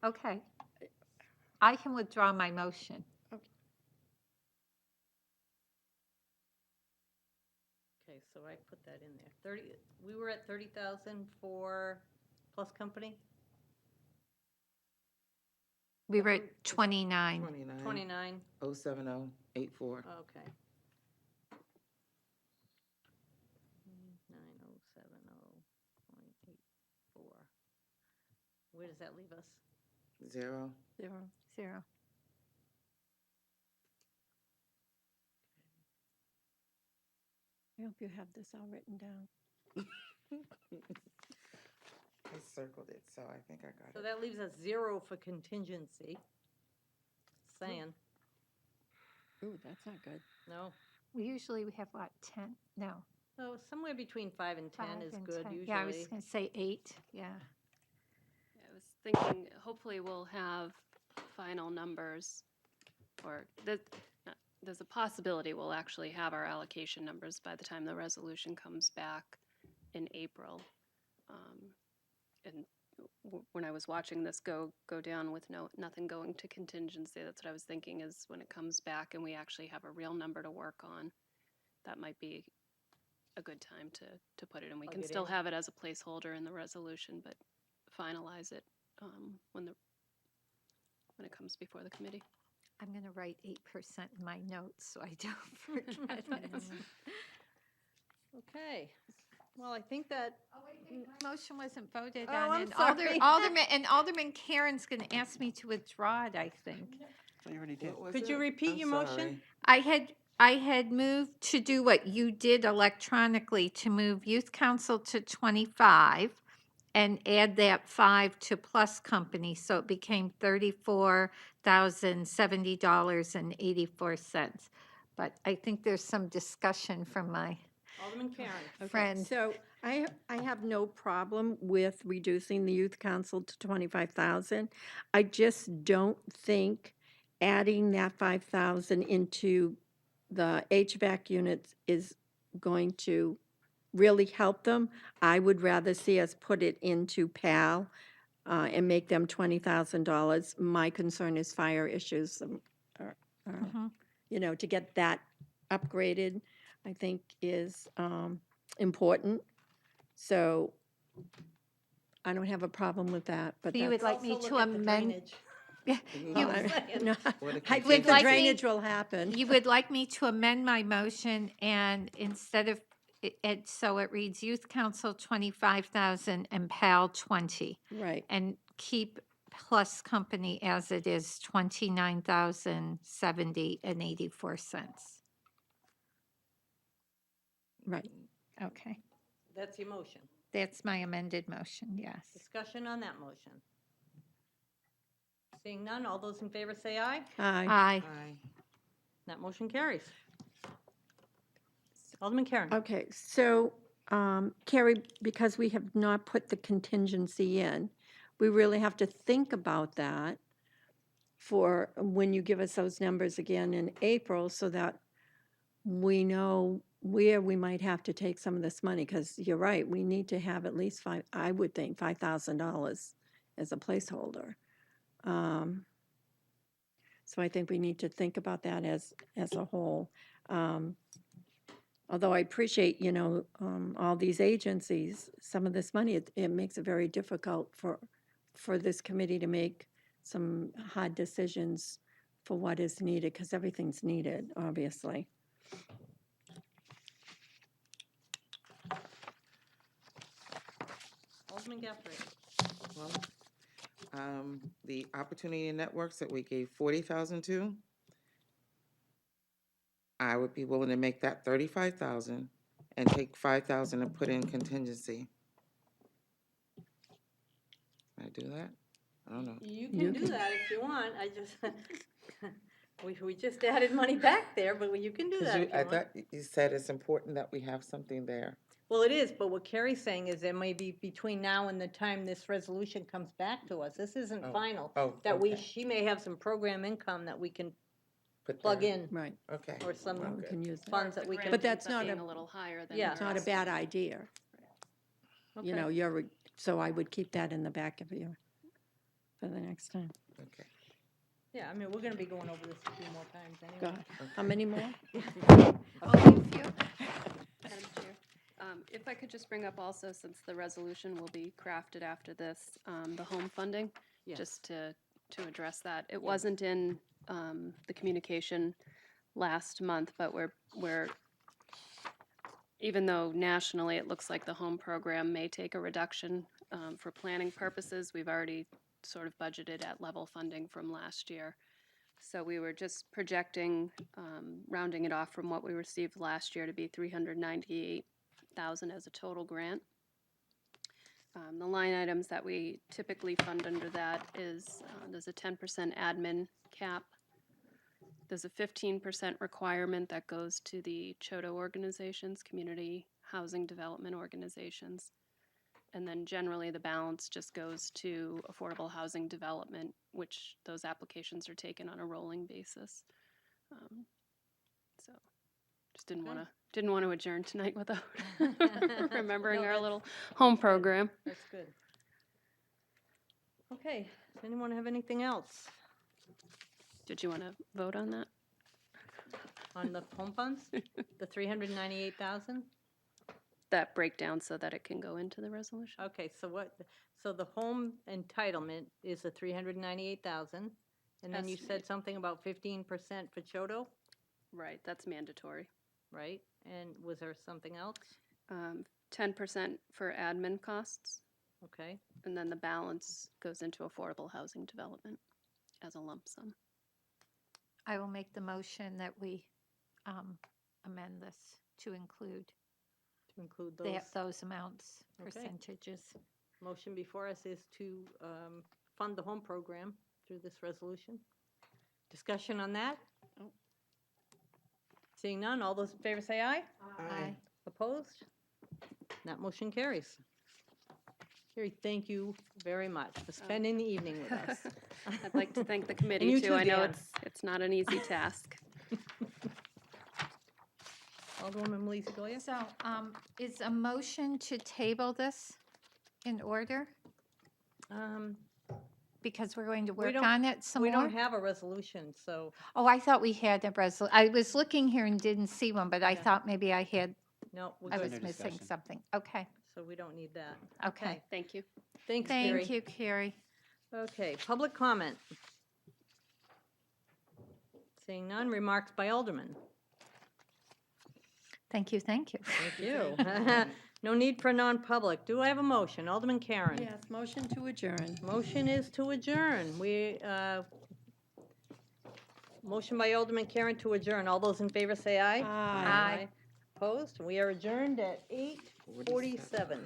[SPEAKER 9] Okay. I can withdraw my motion.
[SPEAKER 1] Okay, so I put that in there. We were at 30,000 for Plus Company?
[SPEAKER 9] We were at 29.
[SPEAKER 1] 29,
[SPEAKER 3] 07084.
[SPEAKER 1] okay. 9070.84. Where does that leave us?
[SPEAKER 3] 0.
[SPEAKER 9] 0.
[SPEAKER 2] I hope you have this all written down.
[SPEAKER 3] I circled it, so I think I got
[SPEAKER 1] So
[SPEAKER 3] it.
[SPEAKER 1] that leaves us 0 for contingency. Saying,
[SPEAKER 2] Ooh, that's not good.
[SPEAKER 1] no.
[SPEAKER 9] We usually have what, 10? No.
[SPEAKER 1] So somewhere between 5 and 10
[SPEAKER 9] 5
[SPEAKER 1] is
[SPEAKER 9] and
[SPEAKER 1] good
[SPEAKER 9] 10.
[SPEAKER 1] usually.
[SPEAKER 9] Yeah, I was going to say 8, yeah.
[SPEAKER 8] I was thinking, hopefully we'll have final numbers, or there's a possibility we'll actually have our allocation numbers by the time the resolution comes back in April. And when I was watching this go down with nothing going to contingency, that's what I was thinking, is when it comes back and we actually have a real number to work on, that might be a good time to put it in. We
[SPEAKER 1] Plug
[SPEAKER 8] can
[SPEAKER 1] it
[SPEAKER 8] still
[SPEAKER 1] in.
[SPEAKER 8] have it as a placeholder in the resolution, but finalize it when it comes before the committee.
[SPEAKER 9] I'm going to write 8% in my notes so I don't forget it.
[SPEAKER 1] Okay, Well, I think that,
[SPEAKER 9] Motion wasn't voted
[SPEAKER 1] Oh,
[SPEAKER 9] on.
[SPEAKER 1] I'm
[SPEAKER 9] And
[SPEAKER 1] sorry.
[SPEAKER 9] Alderman Karen's going to ask me to withdraw it, I think.
[SPEAKER 7] You already did.
[SPEAKER 3] What was
[SPEAKER 1] could you
[SPEAKER 3] it?
[SPEAKER 1] repeat
[SPEAKER 3] I'm
[SPEAKER 1] your motion?
[SPEAKER 3] sorry.
[SPEAKER 9] I had moved to do what you did electronically, to move youth council to 25 and add that 5 to Plus Company, so it became $34,070.84. But I think there's some discussion from my
[SPEAKER 1] Alderman Karen.
[SPEAKER 9] friend.
[SPEAKER 2] So I have no problem with reducing the youth council to 25,000. I just don't think adding that 5,000 into the HVAC units is going to really help them. I would rather see us put it into PAL and make them $20,000. My concern is fire issues, to get that upgraded, I think is important. So I don't have a problem with that, but
[SPEAKER 9] So you would
[SPEAKER 2] that's.
[SPEAKER 9] like me
[SPEAKER 1] Also
[SPEAKER 9] to
[SPEAKER 1] look at the
[SPEAKER 9] amend?
[SPEAKER 1] drainage.
[SPEAKER 9] Yeah,
[SPEAKER 2] Well,
[SPEAKER 1] I'm saying.
[SPEAKER 2] no,
[SPEAKER 3] What a
[SPEAKER 2] I
[SPEAKER 3] confusing-
[SPEAKER 2] think the
[SPEAKER 9] like me-
[SPEAKER 2] drainage will happen.
[SPEAKER 9] You would like me to amend my motion and instead of, so it reads Youth Council 25,000 and PAL 20,
[SPEAKER 2] Right,
[SPEAKER 9] and keep Plus Company as it is 29,070.84.
[SPEAKER 2] right.
[SPEAKER 9] Okay,
[SPEAKER 1] That's your motion.
[SPEAKER 9] that's my amended motion, yes.
[SPEAKER 1] Discussion on that motion. Seeing none, all those in favor say aye.
[SPEAKER 2] Aye.
[SPEAKER 9] Aye.
[SPEAKER 3] Aye.
[SPEAKER 1] That motion carries. Alderman Karen.
[SPEAKER 2] Okay, so, Carrie, because we have not put the contingency in, we really have to think about that for when you give us those numbers again in April, so that we know where we might have to take some of this money, because you're right, we need to have at least I would think $5,000 as a placeholder. So I think we need to think about that as a whole. Although I appreciate, all these agencies, some of this money, it makes it very difficult for this committee to make some hard decisions for what is needed, because everything's needed, obviously.
[SPEAKER 1] Alderman Guthrie.
[SPEAKER 3] Well, the opportunity networks that we gave 40,000 to, I would be willing to make that 35,000 and take 5,000 and put in contingency. Can I do that? I don't know.
[SPEAKER 1] You
[SPEAKER 2] You
[SPEAKER 1] can do
[SPEAKER 2] can.
[SPEAKER 1] that if you want. I just, we just added money back there, but you can do
[SPEAKER 3] 'Cause
[SPEAKER 1] that if you
[SPEAKER 3] I
[SPEAKER 1] want.
[SPEAKER 3] thought you said it's important that we have something there.
[SPEAKER 1] Well, it is, but what Carrie's saying is there may be between now and the time this resolution comes back to us, this isn't
[SPEAKER 3] Oh,
[SPEAKER 1] final.
[SPEAKER 3] oh,
[SPEAKER 1] That
[SPEAKER 3] okay.
[SPEAKER 1] she may have some program income that we can
[SPEAKER 3] Put
[SPEAKER 1] plug
[SPEAKER 3] there.
[SPEAKER 1] in,
[SPEAKER 2] Right,
[SPEAKER 3] Okay.
[SPEAKER 1] or some
[SPEAKER 2] well, we can use that.
[SPEAKER 1] funds that we can.
[SPEAKER 2] But that's not
[SPEAKER 8] being
[SPEAKER 2] a-
[SPEAKER 8] a little higher than.
[SPEAKER 1] Yeah.
[SPEAKER 2] It's not a bad idea. You know,
[SPEAKER 1] Okay.
[SPEAKER 2] so I would keep that in the back of you for the next time.
[SPEAKER 3] Okay.
[SPEAKER 1] Yeah, I mean, we're gonna be going over this a few more times anyway.
[SPEAKER 2] God, how many more?
[SPEAKER 8] Madam Chair, if I could just bring up also, since the resolution will be crafted after this, the home funding,
[SPEAKER 1] Yes.
[SPEAKER 8] just to address that. It wasn't in the communication last month, but we're, even though nationally it looks like the home program may take a reduction, for planning purposes, we've already sort of budgeted at level funding from last year. So we were just projecting, rounding it off from what we received last year to be $398,000 as a total grant. The line items that we typically fund under that is, there's a 10% admin cap. There's a 15% requirement that goes to the CHODO organizations, community housing development organizations. And then generally the balance just goes to affordable housing development, which those applications are taken on a rolling basis. So just didn't
[SPEAKER 1] Okay.
[SPEAKER 8] want to adjourn tonight without remembering
[SPEAKER 1] No,
[SPEAKER 8] our
[SPEAKER 1] that's-
[SPEAKER 8] little home program.
[SPEAKER 1] That's good. Okay, does anyone have anything else
[SPEAKER 8] Did you want to vote on that?
[SPEAKER 1] on the home funds? The 398,000?
[SPEAKER 8] That breakdown so that it can go into the resolution?
[SPEAKER 1] Okay, so the home entitlement is the 398,000, and then you said
[SPEAKER 8] Estimated.
[SPEAKER 1] something about 15% for Chodo,
[SPEAKER 8] Right, that's mandatory.
[SPEAKER 1] right? And was there something else?
[SPEAKER 8] 10% for admin costs,
[SPEAKER 1] Okay,
[SPEAKER 8] and then the balance goes into affordable housing development as a lump sum.
[SPEAKER 9] I will make the motion that we amend this to include
[SPEAKER 1] to include those.
[SPEAKER 9] those amounts,
[SPEAKER 1] Okay.
[SPEAKER 9] percentages.
[SPEAKER 1] Motion before us is to fund the home program through this resolution. Discussion on that?
[SPEAKER 2] Oh.
[SPEAKER 1] Seeing none, all those in favor say aye.
[SPEAKER 9] Aye.
[SPEAKER 1] Opposed? That motion carries. Carrie, thank you very much for spending the evening with us.
[SPEAKER 8] I'd like to thank the
[SPEAKER 1] you
[SPEAKER 8] committee
[SPEAKER 1] too,
[SPEAKER 8] too. I know
[SPEAKER 1] Dan.
[SPEAKER 8] it's not an easy task.
[SPEAKER 1] Alderwoman Melissa Goya?
[SPEAKER 9] So is a motion to table this in order? Because we're going to work
[SPEAKER 1] don't-
[SPEAKER 9] on it some
[SPEAKER 1] We
[SPEAKER 9] more?
[SPEAKER 1] don't have a resolution, so,
[SPEAKER 9] Oh, I thought we had a I was looking here and didn't see one, but I
[SPEAKER 1] Yeah.
[SPEAKER 9] thought maybe I had,
[SPEAKER 1] no, we're
[SPEAKER 9] I
[SPEAKER 1] good,
[SPEAKER 9] was
[SPEAKER 7] Under
[SPEAKER 9] missing
[SPEAKER 7] discussion.
[SPEAKER 9] something. Okay,
[SPEAKER 1] so we don't need that.
[SPEAKER 9] okay.
[SPEAKER 8] Thank you.
[SPEAKER 1] Thanks, Carrie.
[SPEAKER 9] Thank you, Carrie.
[SPEAKER 1] Okay, public comment. Seeing none, remarks by Alderman.
[SPEAKER 9] Thank you, thank you.
[SPEAKER 1] Thank you. No need for non-public. Do I have a motion? Alderman Karen?
[SPEAKER 2] Yes, motion to adjourn.
[SPEAKER 1] Motion is to adjourn. Motion by Alderman Karen to adjourn. All those in favor say aye.
[SPEAKER 2] Aye.
[SPEAKER 9] Aye.
[SPEAKER 1] Opposed? We are adjourned at 8:47.